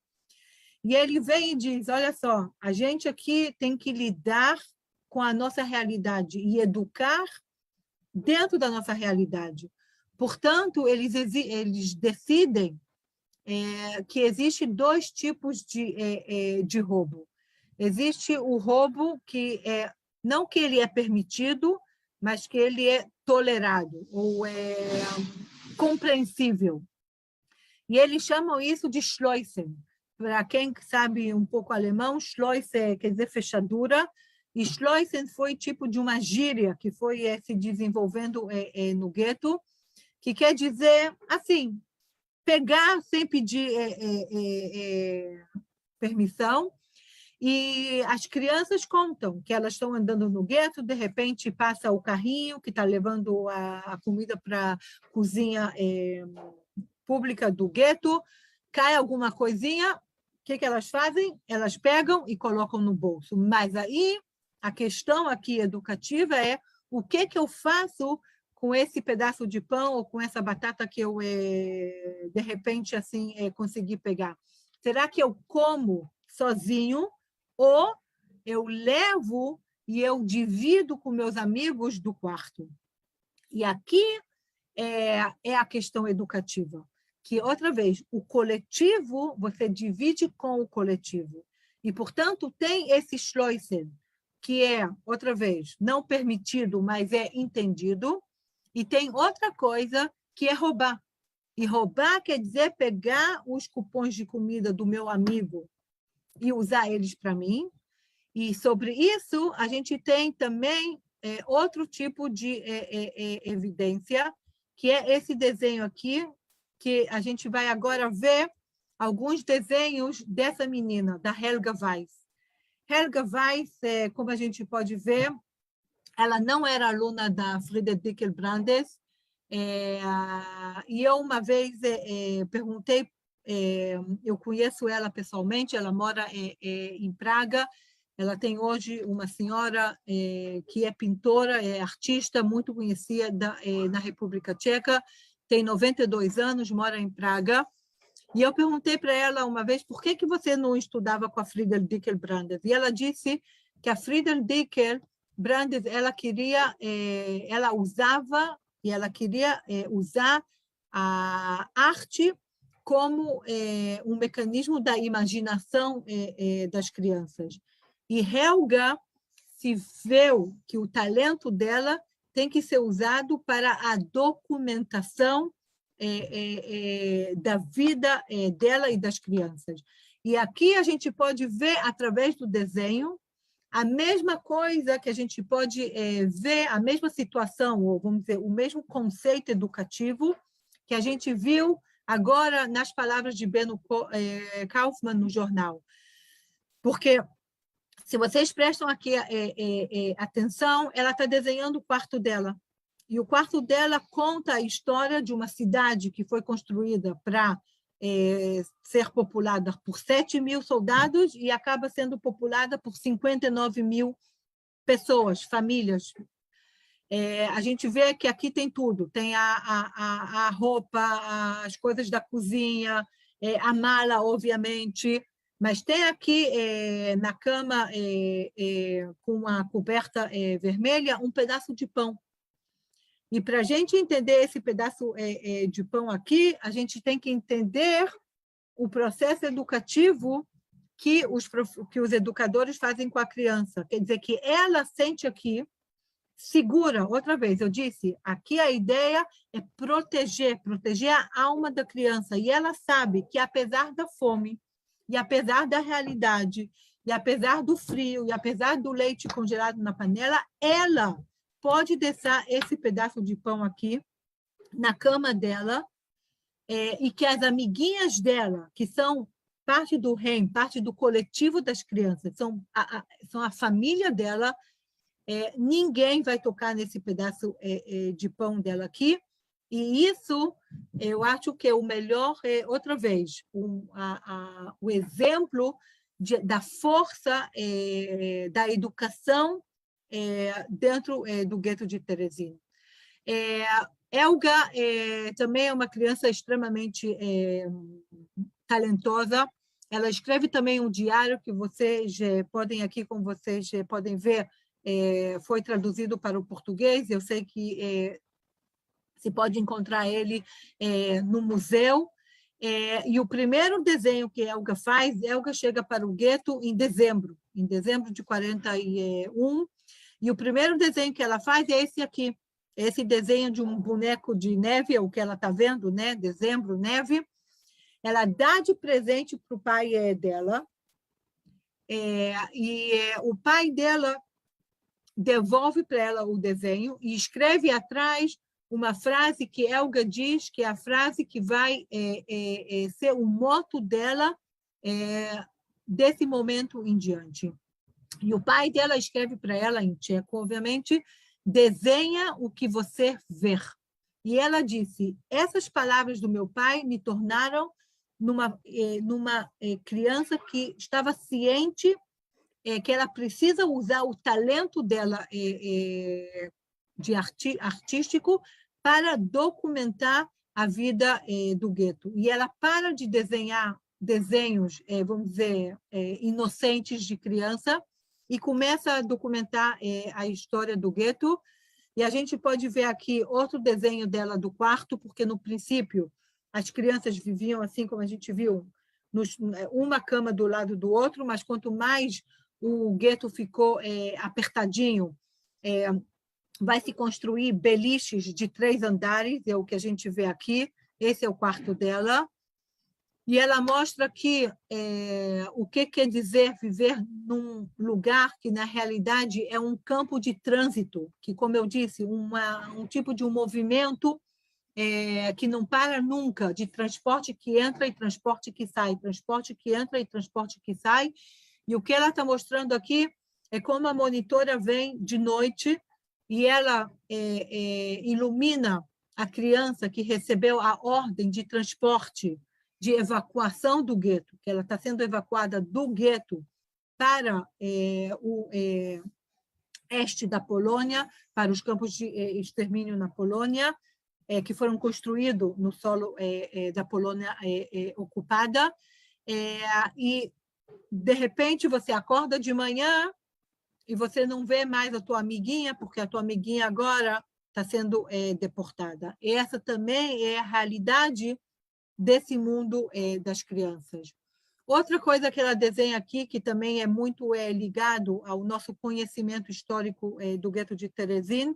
E ele vem e diz, olha só, a gente aqui tem que lidar com a nossa realidade e educar dentro da nossa realidade. Portanto, eles decidem que existem dois tipos de roubo. Existe o roubo que não que ele é permitido, mas que ele é tolerado, ou é compreensível. E eles chamam isso de Schleusen. Para quem sabe um pouco alemão, Schleuse quer dizer fechadura, e Schleusen foi tipo de uma gíria que foi se desenvolvendo no gueto, que quer dizer, assim, pegar sem pedir permissão, e as crianças contam que elas estão andando no gueto, de repente passa o carrinho que está levando a comida para a cozinha pública do gueto, cai alguma coisinha, o que elas fazem? Elas pegam e colocam no bolso. Mas aí, a questão aqui educativa é o que eu faço com esse pedaço de pão ou com essa batata que eu, de repente, assim, consegui pegar. Será que eu como sozinho ou eu levo e eu divido com meus amigos do quarto? E aqui é a questão educativa. Que, outra vez, o coletivo, você divide com o coletivo. E, portanto, tem esse Schleusen, que é, outra vez, não permitido, mas é entendido. E tem outra coisa, que é roubar. E roubar quer dizer pegar os cupons de comida do meu amigo e usar eles para mim. E, sobre isso, a gente tem também outro tipo de evidência, que é esse desenho aqui, que a gente vai agora ver alguns desenhos dessa menina, da Helga Weiss. Helga Weiss, como a gente pode ver, ela não era aluna da Frida Dickel Brandes, e eu uma vez perguntei eu conheço ela pessoalmente, ela mora em Praga. Ela tem hoje uma senhora que é pintora, é artista, muito conhecida na República Tcheca, tem 92 anos, mora em Praga. E eu perguntei para ela uma vez por que você não estudava com a Friedel Dickel-Brandes. E ela disse que a Friedel Dickel-Brandes ela usava e ela queria usar a arte como um mecanismo da imaginação das crianças. E Helga se viu que o talento dela tem que ser usado para a documentação da vida dela e das crianças. E aqui a gente pode ver, através do desenho, a mesma coisa que a gente pode ver, a mesma situação, ou vamos dizer, o mesmo conceito educativo que a gente viu agora nas palavras de Benno Kaufman no jornal. Porque, se vocês prestam aqui atenção, ela está desenhando o quarto dela. E o quarto dela conta a história de uma cidade que foi construída para ser populada por 7.000 soldados e acaba sendo populada por 59.000 pessoas, famílias. A gente vê que aqui tem tudo. Tem a roupa, as coisas da cozinha, a mala, obviamente, mas tem aqui na cama, com a coberta vermelha, um pedaço de pão. E para a gente entender esse pedaço de pão aqui, a gente tem que entender o processo educativo que os educadores fazem com a criança. Quer dizer que ela sente aqui, segura, outra vez, eu disse, aqui a ideia é proteger a alma da criança. E ela sabe que, apesar da fome, e apesar da realidade, e apesar do frio, e apesar do leite congelado na panela, ela pode deixar esse pedaço de pão aqui na cama dela, e que as amiguinhas dela, que são parte do reino, parte do coletivo das crianças, são a família dela, ninguém vai tocar nesse pedaço de pão dela aqui. E isso, eu acho que é o melhor, outra vez, o exemplo da força da educação dentro do gueto de Teresina. Helga também é uma criança extremamente talentosa. Ela escreve também um diário que vocês podem aqui, como vocês podem ver, foi traduzido para o português. Eu sei que se pode encontrar ele no museu. E o primeiro desenho que Helga faz, Helga chega para o gueto em dezembro de 41, e o primeiro desenho que ela faz é esse aqui, esse desenho de um boneco de neve, é o que ela está vendo, né? Dezembro, neve. Ela dá de presente para o pai dela, e o pai dela devolve para ela o desenho e escreve atrás uma frase que Helga diz que é a frase que vai ser o moto dela desse momento em diante. E o pai dela escreve para ela, em tcheco, obviamente, desenha o que você ver. E ela disse, essas palavras do meu pai me tornaram numa criança que estava ciente que ela precisa usar o talento dela artístico para documentar a vida do gueto. E ela para de desenhar desenhos, vamos dizer, inocentes de criança, e começa a documentar a história do gueto. E a gente pode ver aqui outro desenho dela do quarto, porque, no princípio, as crianças viviam assim, como a gente viu, uma cama do lado do outro, mas quanto mais o gueto ficou apertadinho, vai se construir beliches de 3 andares, é o que a gente vê aqui. Esse é o quarto dela. E ela mostra aqui o que quer dizer viver num lugar que, na realidade, é um campo de trânsito, que, como eu disse, um tipo de um movimento que não para nunca, de transporte que entra e transporte que sai, transporte que entra e transporte que sai. E o que ela está mostrando aqui é como a monitora vem de noite e ela ilumina a criança que recebeu a ordem de transporte de evacuação do gueto, que ela está sendo evacuada do gueto para o este da Polônia, para os campos de extermínio na Polônia, que foram construídos no solo da Polônia ocupada, e, de repente, você acorda de manhã e você não vê mais a tua amiguinha, porque a tua amiguinha agora está sendo deportada. E essa também é a realidade desse mundo das crianças. Outra coisa que ela desenha aqui, que também é muito ligado ao nosso conhecimento histórico do gueto de Terezin,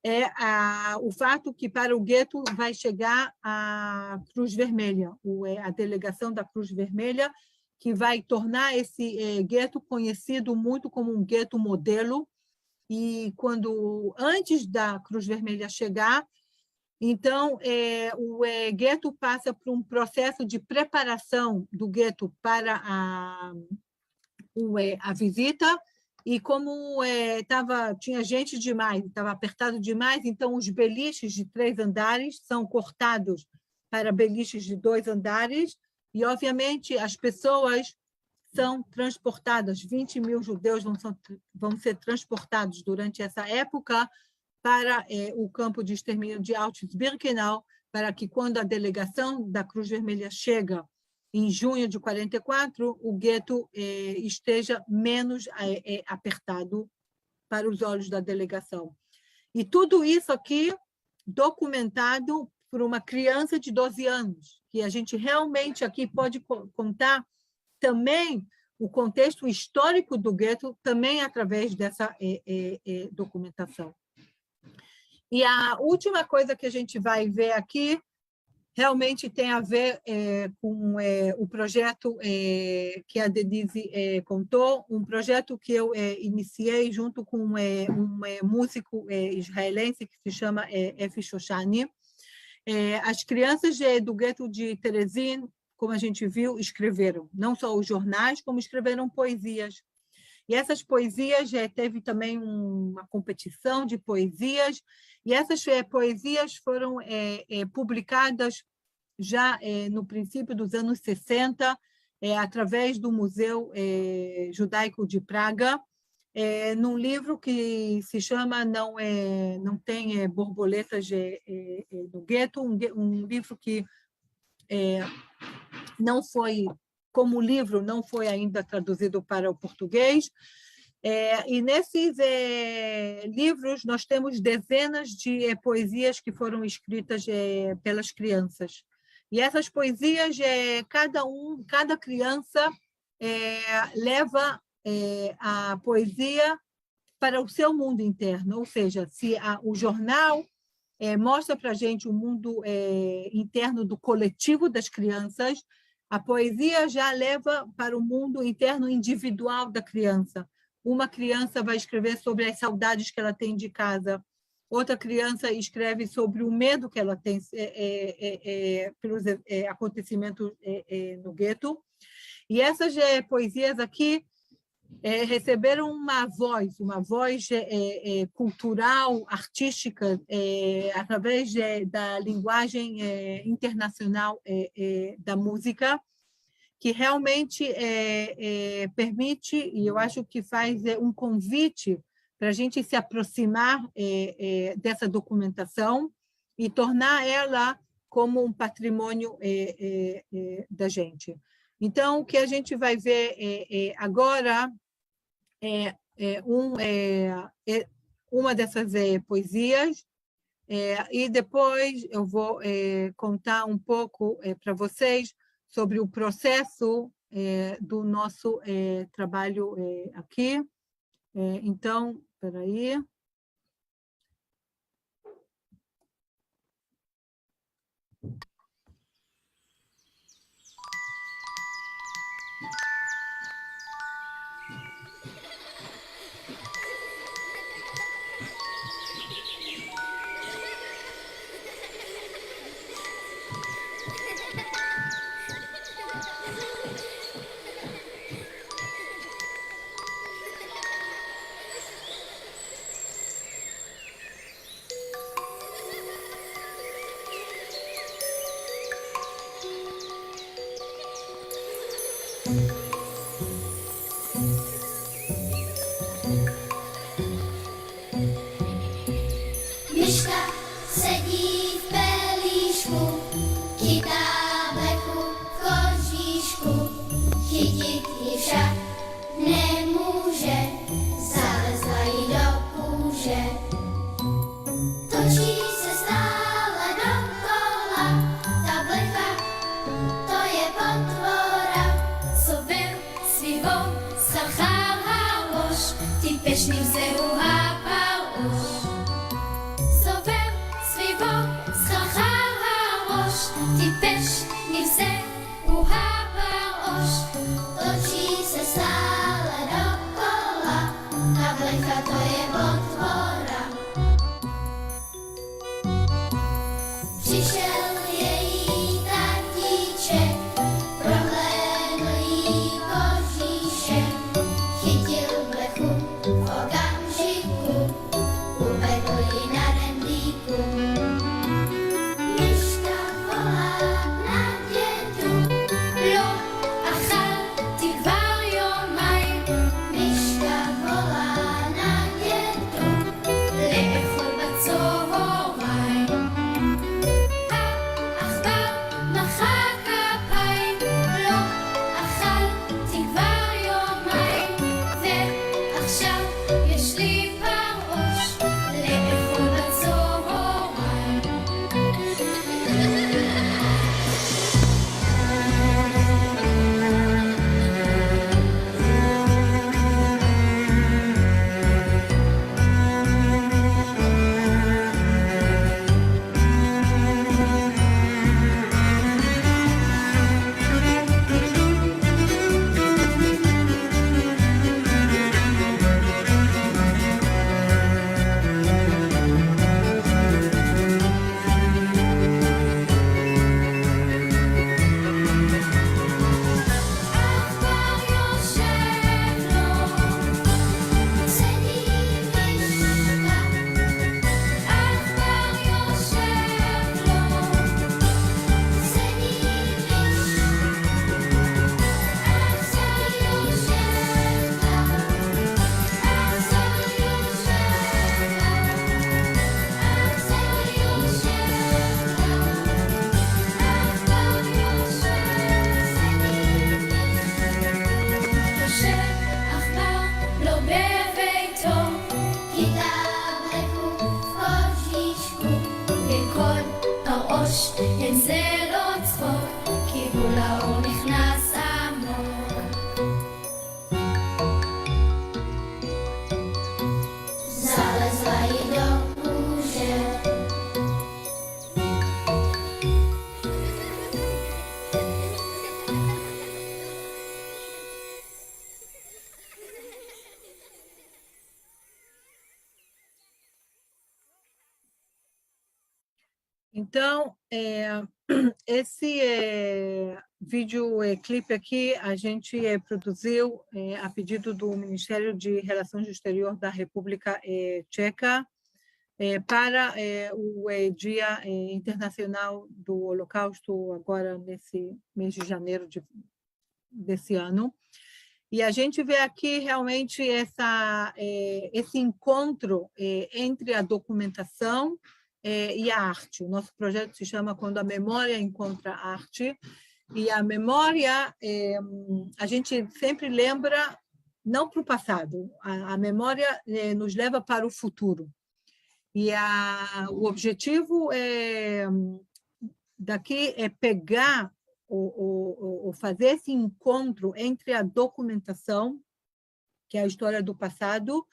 é o fato que para o gueto vai chegar a Cruz Vermelha, a delegação da Cruz Vermelha, que vai tornar esse gueto conhecido muito como um gueto modelo. E antes da Cruz Vermelha chegar, então o gueto passa por um processo de preparação do gueto para a visita, e como tinha gente demais, estava apertado demais, então os beliches de 3 andares são cortados para beliches de 2 andares, e, obviamente, as pessoas são transportadas, 20.000 judeus vão ser transportados durante essa época para o campo de extermínio de Auschwitz-Birkenau, para que, quando a delegação da Cruz Vermelha chega em junho de 44, o gueto esteja menos apertado para os olhos da delegação. E tudo isso aqui documentado por uma criança de 12 anos, que a gente realmente aqui pode contar também o contexto histórico do gueto, também através dessa documentação. E a última coisa que a gente vai ver aqui realmente tem a ver com o projeto que a Denise contou, um projeto que eu iniciei junto com um músico israelense que se chama Efi Shoshani. As crianças do gueto de Terezin, como a gente viu, escreveram, não só os jornais, como escreveram poesias. E essas poesias, teve também uma competição de poesias, e essas poesias foram publicadas já no princípio dos anos 60, através do Museu Judaico de Praga, num livro que se chama Não Tem Borboletas no Gueto, um livro que não foi, como livro, não foi ainda traduzido para o português. E nesses livros nós temos dezenas de poesias que foram escritas pelas crianças. E essas poesias, cada criança leva a poesia para o seu mundo interno, ou seja, se o jornal mostra para a gente o mundo interno do coletivo das crianças, a poesia já leva para o mundo interno individual da criança. Uma criança vai escrever sobre as saudades que ela tem de casa, outra criança escreve sobre o medo que ela tem pelos acontecimentos no gueto. E essas poesias aqui receberam uma voz cultural, artística, através da linguagem internacional da música, que realmente permite, e eu acho que faz um convite para a gente se aproximar dessa documentação e tornar ela como um patrimônio da gente. Então, o que a gente vai ver agora uma dessas poesias, e depois eu vou contar um pouco para vocês sobre o processo do nosso trabalho aqui. Então, espera aí. Então, esse videoclipe aqui a gente produziu a pedido do Ministério de Relações Exteriores da República Tcheca para o Dia Internacional do Holocausto, agora nesse mês de janeiro desse ano. E a gente vê aqui realmente esse encontro entre a documentação e a arte. O nosso projeto se chama Quando a Memória Encontra a Arte, e a memória, a gente sempre lembra, não para o passado, a memória nos leva para o futuro. E o objetivo daqui é pegar, ou fazer esse encontro entre a documentação, que é a história do passado,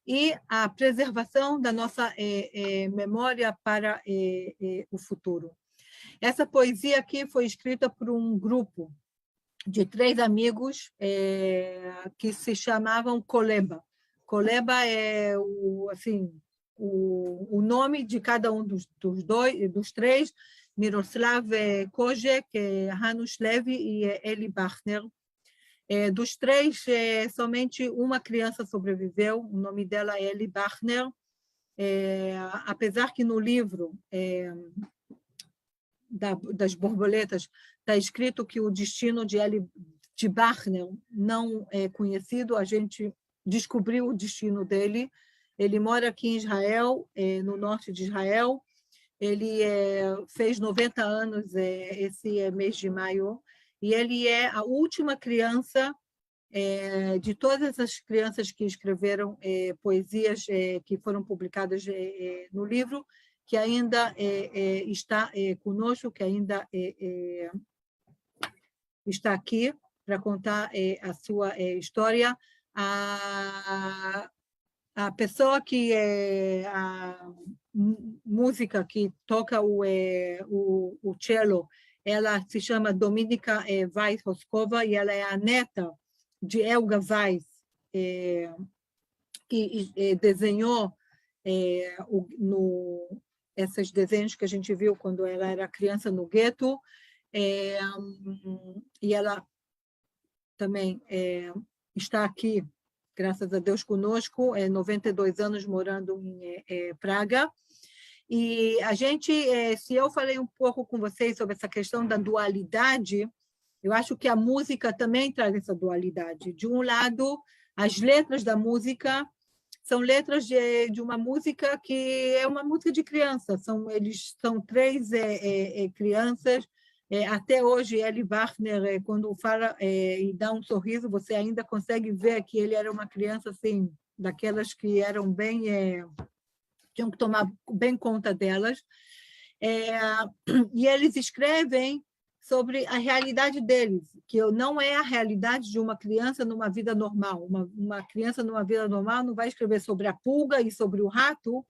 e a preservação da nossa memória para o futuro. Essa poesia aqui foi escrita por um grupo de 3 amigos que se chamavam Koleba. Koleba é o nome de cada um dos 3, Miroslav Kozek, Hanush Levy e Eli Bachner. Dos 3, somente uma criança sobreviveu, o nome dela é Eli Bachner, apesar que no livro das borboletas está escrito que o destino de Bachner não é conhecido, a gente descobriu o destino dele. Ele mora aqui em Israel, no norte de Israel. Ele fez 90 anos esse mês de maio, e ele é a última criança de todas as crianças que escreveram poesias que foram publicadas no livro, que ainda está conosco, que ainda está aqui para contar a sua história. A pessoa que a música que toca o cello, ela se chama Dominika Weiss Roskova, e ela é a neta de Elga Weiss, que desenhou esses desenhos que a gente viu quando ela era criança no gueto, e ela também está aqui, graças a Deus, conosco, 92 anos morando em Praga. E a gente, se eu falei um pouco com vocês sobre essa questão da dualidade, eu acho que a música também traz essa dualidade. De um lado, as letras da música são letras de uma música que é uma música de criança. Eles são 3 crianças. Até hoje, Eli Wagner, quando fala e dá um sorriso, você ainda consegue ver que ele era uma criança assim, daquelas que eram bem... tinham que tomar bem conta delas. E eles escrevem sobre a realidade deles, que não é a realidade de uma criança numa vida normal. Uma criança numa vida normal não vai escrever sobre a pulga e sobre o rato,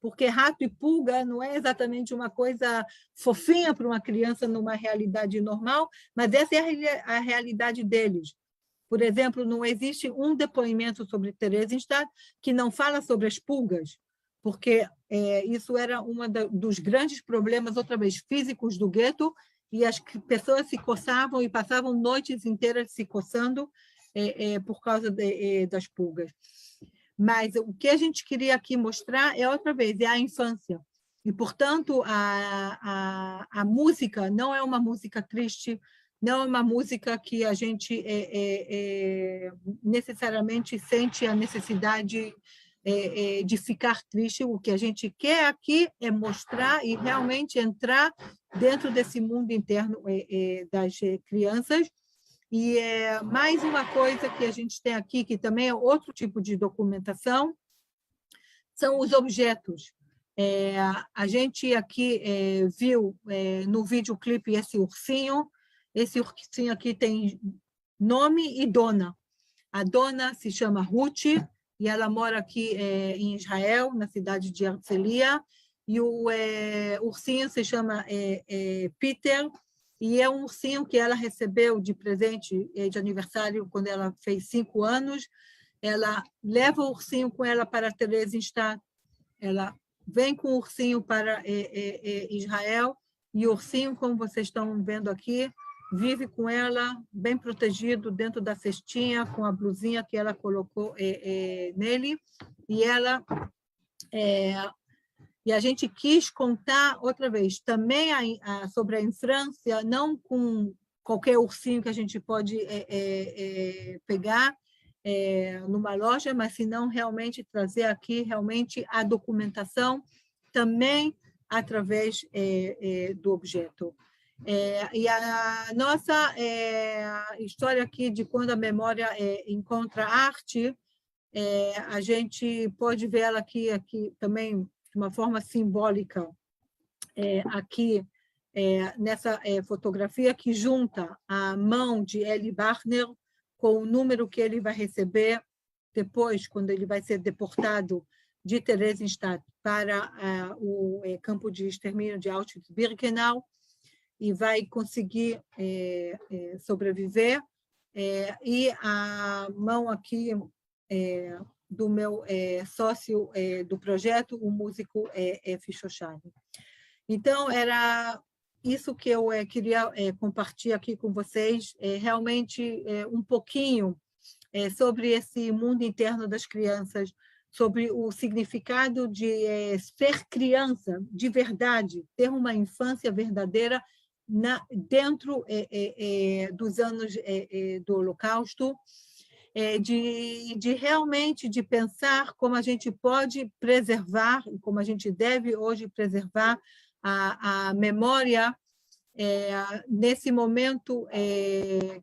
porque rato e pulga não é exatamente uma coisa fofinha para uma criança numa realidade normal, mas essa é a realidade deles. Por exemplo, não existe um depoimento sobre Theresienstadt que não fala sobre as pulgas, porque isso era dos grandes problemas, outra vez, físicos do gueto, e as pessoas se coçavam e passavam noites inteiras se coçando por causa das pulgas. Mas o que a gente queria aqui mostrar outra vez, é a infância. E, portanto, a música não é uma música triste, não é uma música que a gente necessariamente sente a necessidade de ficar triste. O que a gente quer aqui é mostrar e realmente entrar dentro desse mundo interno das crianças. E mais uma coisa que a gente tem aqui, que também é outro tipo de documentação, são os objetos. A gente aqui viu no videoclipe esse ursinho aqui tem nome e dona. A dona se chama Ruth, e ela mora aqui em Israel, na cidade de Herzliya, e o ursinho se chama Peter, e é um ursinho que ela recebeu de presente de aniversário quando ela fez 5 anos. Ela leva o ursinho com ela para Theresienstadt, ela vem com o ursinho para Israel, e o ursinho, como vocês estão vendo aqui, vive com ela, bem protegido, dentro da cestinha, com a blusinha que ela colocou nele. E e a gente quis contar, outra vez, também sobre a infância, não com qualquer ursinho que a gente pode pegar numa loja, mas senão realmente trazer aqui realmente a documentação, também através do objeto. E a nossa história aqui de quando a memória encontra arte, a gente pode ver ela aqui também de uma forma simbólica, aqui nessa fotografia que junta a mão de Eli Wagner com o número que ele vai receber depois, quando ele vai ser deportado de Theresienstadt para o campo de extermínio de Auschwitz-Birkenau, e vai conseguir sobreviver. E a mão aqui do meu sócio do projeto, o músico Fischoshani. Então, era isso que eu queria compartilhar aqui com vocês, realmente um pouquinho sobre esse mundo interno das crianças, sobre o significado de ser criança de verdade, ter uma infância verdadeira dentro dos anos do Holocausto, de realmente de pensar como a gente pode preservar, como a gente deve hoje preservar a memória nesse momento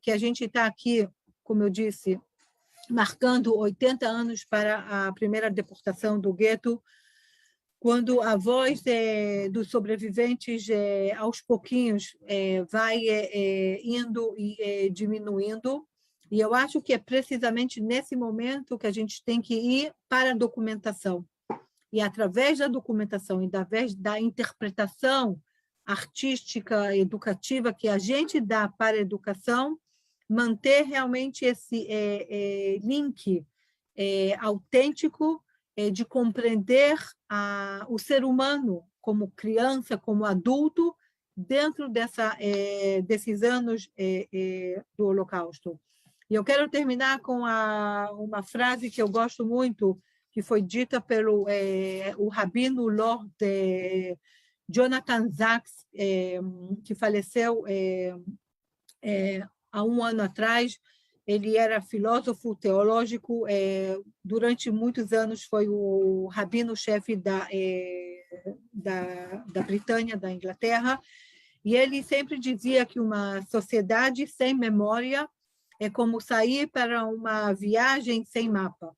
que a gente está aqui, como eu disse, marcando 80 anos para a primeira deportação do gueto, quando a voz dos sobreviventes, aos pouquinhos, vai indo e diminuindo. E eu acho que é precisamente nesse momento que a gente tem que ir para a documentação. E através da documentação e através da interpretação artística, educativa que a gente dá para a educação, manter realmente esse link autêntico de compreender o ser humano como criança, como adulto, dentro desses anos do Holocausto. E eu quero terminar com uma frase que eu gosto muito, que foi dita pelo o rabino Lord Jonathan Sacks, que faleceu há um ano atrás. Ele era filósofo teológico, durante muitos anos foi o rabino-chefe da Britânia, da Inglaterra, e ele sempre dizia que uma sociedade sem memória é como sair para uma viagem sem mapa.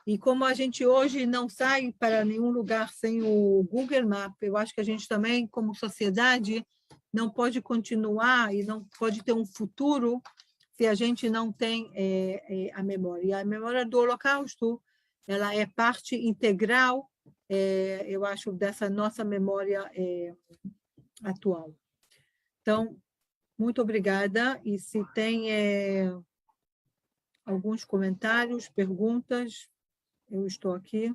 E como a gente hoje não sai para nenhum lugar sem o Google Maps, eu acho que a gente também, como sociedade, não pode continuar e não pode ter um futuro se a gente não tem a memória. E a memória do Holocausto, ela é parte integral, eu acho, dessa nossa memória atual. Então, muito obrigada. E se tem alguns comentários, perguntas, eu estou aqui.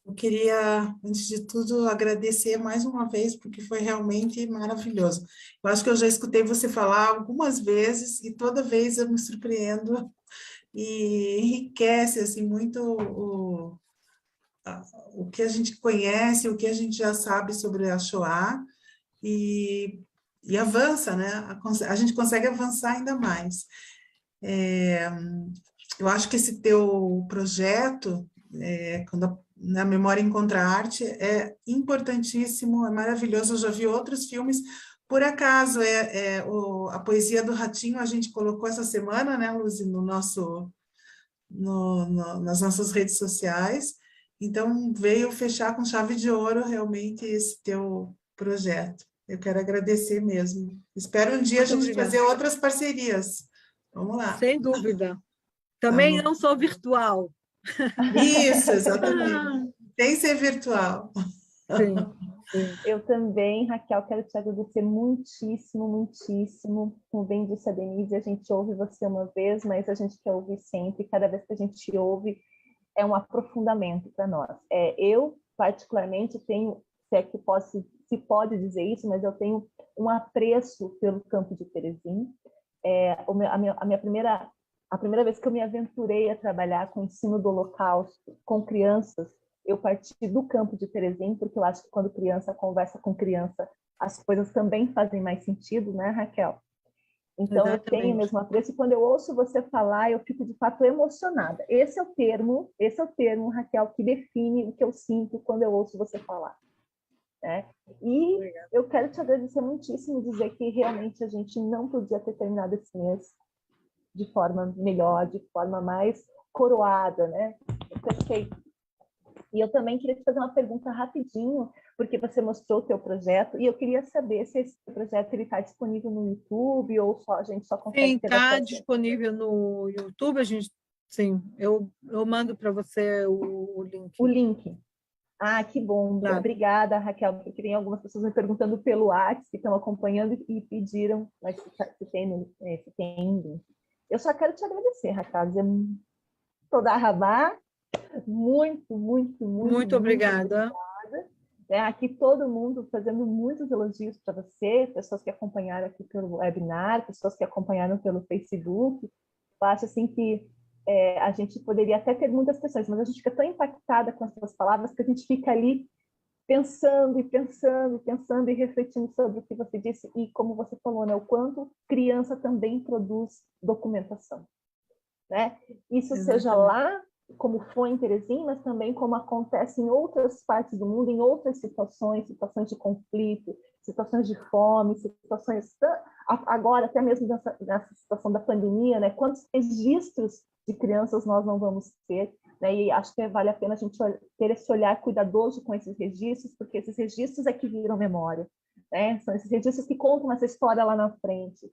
Eu queria, antes de tudo, agradecer mais uma vez, porque foi realmente maravilhoso. Eu acho que eu já escutei você falar algumas vezes, e toda vez eu me surpreendo, e enriquece assim, muito o que a gente conhece, o que a gente já sabe sobre a Shoah, e avança, né? A gente consegue avançar ainda mais. Eu acho que esse teu projeto, quando a Memória Encontra a Arte, é importantíssimo, é maravilhoso. Eu já vi outros filmes. Por acaso, a Poesia do Ratinho a gente colocou essa semana, né, Luzi, nas nossas redes sociais. Então, veio fechar com chave de ouro realmente esse teu projeto. Eu quero agradecer mesmo. Espero um dia a gente fazer outras parcerias. Vamos lá. Sem dúvida. Tá Também bom. não sou virtual. Isso, exatamente. Tem que ser virtual. Sim, sim. Eu também, Raquel, quero te agradecer muitíssimo, muitíssimo. Como bem disse a Denise, a gente ouve você uma vez, mas a gente quer ouvir sempre. Cada vez que a gente ouve, é um aprofundamento para nós. Eu, particularmente, tenho, se é que se pode dizer isso, mas eu tenho um apreço pelo campo de Terezinha. A primeira vez que eu me aventurei a trabalhar com o ensino do Holocausto com crianças, eu parti do campo de Terezinha, porque eu acho que quando criança conversa com criança, as coisas também fazem mais sentido, né, Raquel? Então, eu tenho mesmo apreço, e quando eu ouço você falar, eu fico, de fato, emocionada. Esse é o termo, Raquel, que define o que eu sinto quando eu ouço você falar. Né? E obrigada. Eu quero te agradecer muitíssimo, dizer que realmente a gente não podia ter terminado esse mês de forma melhor, de forma mais coroada, né? Perfeito. E eu também queria te fazer uma pergunta rapidinho, porque você mostrou o teu projeto, e eu queria saber se esse projeto está disponível no YouTube, ou a gente só consegue ter acesso. Sim, está disponível no YouTube, sim, eu mando para você o link. O link. Ah, que bom. Claro. Obrigada, Raquel, porque tem algumas pessoas me perguntando pelo WhatsApp, que estão acompanhando e pediram, mas se tem link. Eu só quero te agradecer, Raquel, dizer toda a rabá, muito obrigada. Aqui todo mundo fazendo muitos elogios para você, pessoas que acompanharam aqui pelo webinar, pessoas que acompanharam pelo Facebook. Eu acho assim que a gente poderia até ter muitas questões, mas a gente fica tão impactada com as suas palavras que a gente fica ali pensando e refletindo sobre o que você disse e como você falou, né, o quanto criança também produz documentação, né? Isso exatamente. Seja lá como foi em Terezinha, mas também como acontece em outras partes do mundo, em outras situações de conflito, situações de fome, situações agora até mesmo nessa situação da pandemia, né? Quantos registros de crianças nós não vamos ter, né? E acho que vale a pena a gente ter esse olhar cuidadoso com esses registros, porque esses registros é que viram memória, né? São esses registros que contam essa história lá na frente.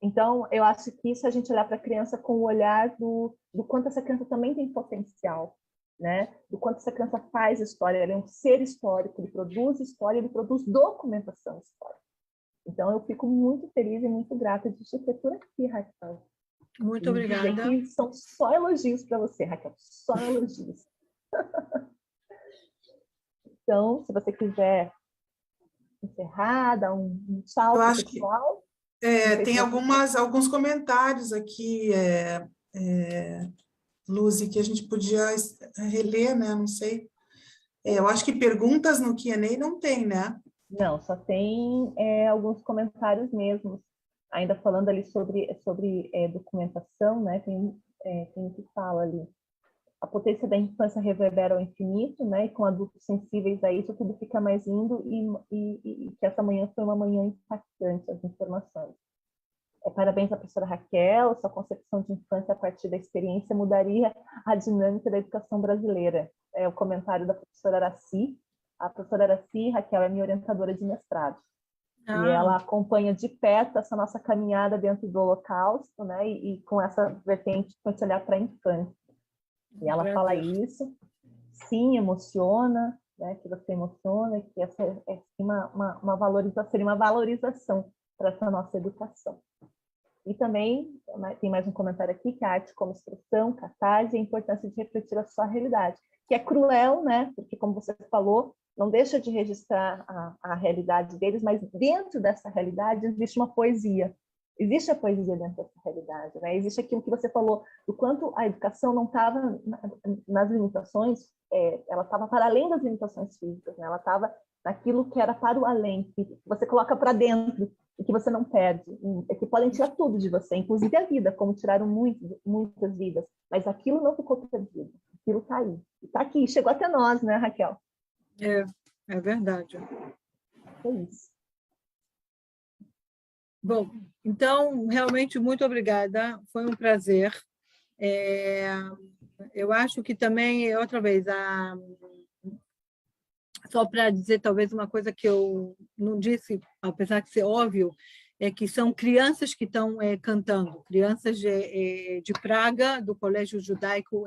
Então, eu acho que isso é a gente olhar para a criança com o olhar do quanto essa criança também tem potencial, né? Do quanto essa criança faz história, ele é um ser histórico, ele produz história, ele produz documentação histórica. Então, eu fico muito feliz e muito grata de te ter por aqui, Raquel. Muito E obrigada. aqui são só elogios para você, Raquel, só elogios. Então, se você quiser encerrar, dar um tchau Eu para o acho que pessoal. tem alguns comentários aqui, Luzi, que a gente podia reler, né? Não sei. Eu acho que perguntas no Q&A não tem, né? Não, só tem alguns comentários mesmo. Ainda falando ali sobre documentação, né? Tem que fala ali. A potência da infância reverbera ao infinito, né? E com adultos sensíveis a isso, tudo fica mais lindo e que essa manhã foi uma manhã impactante, as informações. Parabéns à professora Raquel, sua concepção de infância a partir da experiência mudaria a dinâmica da educação brasileira. É o comentário da professora Araci. A professora Araci, Raquel, é minha orientadora de mestrado. E ela acompanha de perto essa nossa caminhada dentro do Holocausto, né? E com essa vertente, com esse olhar para a infância. E ela fala isso, sim, emociona, né? Que você emociona, que essa é uma valorização, seria uma valorização para essa nossa educação. E também tem mais um comentário aqui, que a arte como expressão, catarse, e a importância de refletir a sua realidade, que é cruel, né? Porque, como você falou, não deixa de registrar a realidade deles, mas dentro dessa realidade existe uma poesia. Existe a poesia dentro dessa realidade, né? Existe aquilo que você falou, do quanto a educação não estava nas limitações, ela estava para além das limitações físicas, né? Ela estava naquilo que era para o além, que você coloca para dentro, e que você não perde, que podem tirar tudo de você, inclusive a vida, como tiraram muitas vidas, mas aquilo não ficou perdido, aquilo está aí, está aqui, chegou até nós, né, Raquel? É verdade. É isso. Bom, então, realmente, muito obrigada, foi um prazer. Eu acho que também, outra vez, só para dizer talvez uma coisa que eu não disse, apesar de ser óbvio, é que são crianças que estão cantando, crianças de Praga, do Colégio Judaico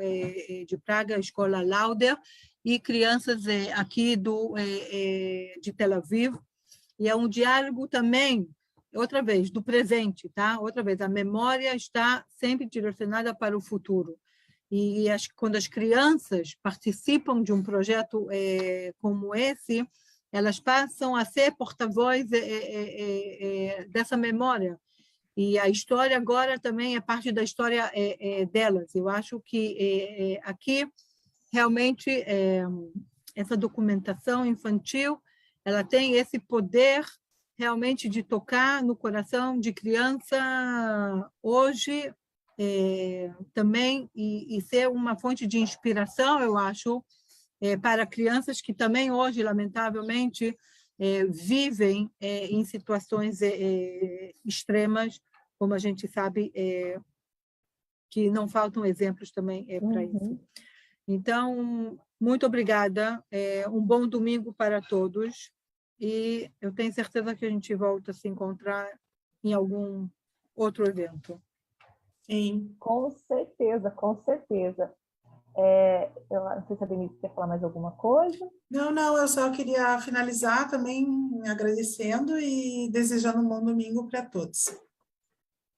de Praga, Escola Lauder, e crianças aqui de Tel Aviv. E é um diálogo também, outra vez, do presente, tá? Outra vez, a memória está sempre direcionada para o futuro. E acho que quando as crianças participam de um projeto como esse, elas passam a ser porta-voz dessa memória. E a história agora também é parte da história delas. Eu acho que aqui, realmente, essa documentação infantil, ela tem esse poder realmente de tocar no coração de criança hoje, também, e ser uma fonte de inspiração, eu acho, para crianças que também hoje, lamentavelmente, vivem em situações extremas, como a gente sabe, que não faltam exemplos também para isso. Então, muito obrigada, um bom domingo para todos, e eu tenho certeza que a gente volta a se encontrar em algum outro evento. Sim. Com certeza, com certeza. Eu não sei se a Denise quer falar mais alguma coisa. Não, eu só queria finalizar também agradecendo e desejando um bom domingo para todos.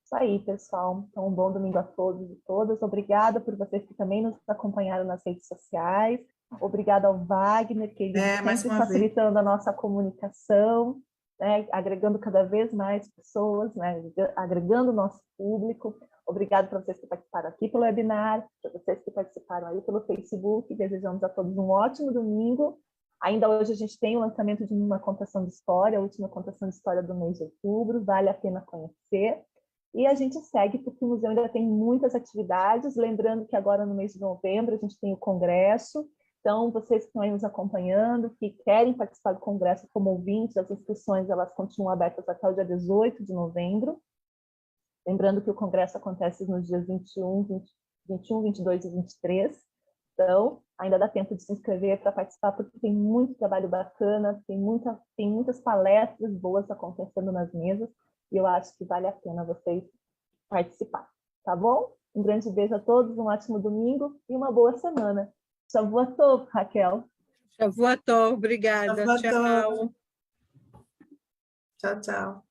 Isso aí, pessoal. Então, um bom domingo a todos e todas. Obrigada por vocês que também nos acompanharam nas redes sociais. Obrigada ao Wagner, que ele sempre facilitando a nossa comunicação, né, agregando cada vez mais pessoas, né, agregando o nosso público. Obrigado para vocês que participaram aqui pelo webinar, para vocês que participaram aí pelo Facebook. Desejamos a todos um ótimo domingo. Ainda hoje a gente tem o lançamento de uma contação de história, a última contação de história do mês de outubro, vale a pena conhecer. E a gente segue, porque o museu ainda tem muitas atividades, lembrando que agora no mês de novembro a gente tem o congresso, então vocês que estão aí nos acompanhando, que querem participar do congresso como ouvintes, as inscrições elas continuam abertas até o dia 18 de novembro, lembrando que o congresso acontece nos dias 21, 22 e 23, então ainda dá tempo de se inscrever para participar, porque tem muito trabalho bacana, tem muitas palestras boas acontecendo nas mesas, e eu acho que vale a pena vocês participar, tá bom? Um grande beijo a todos, um ótimo domingo e uma boa semana. Shavua tov, Raquel. Shavua tov, obrigada. Shavua tov. Tchau. Tchau, tchau.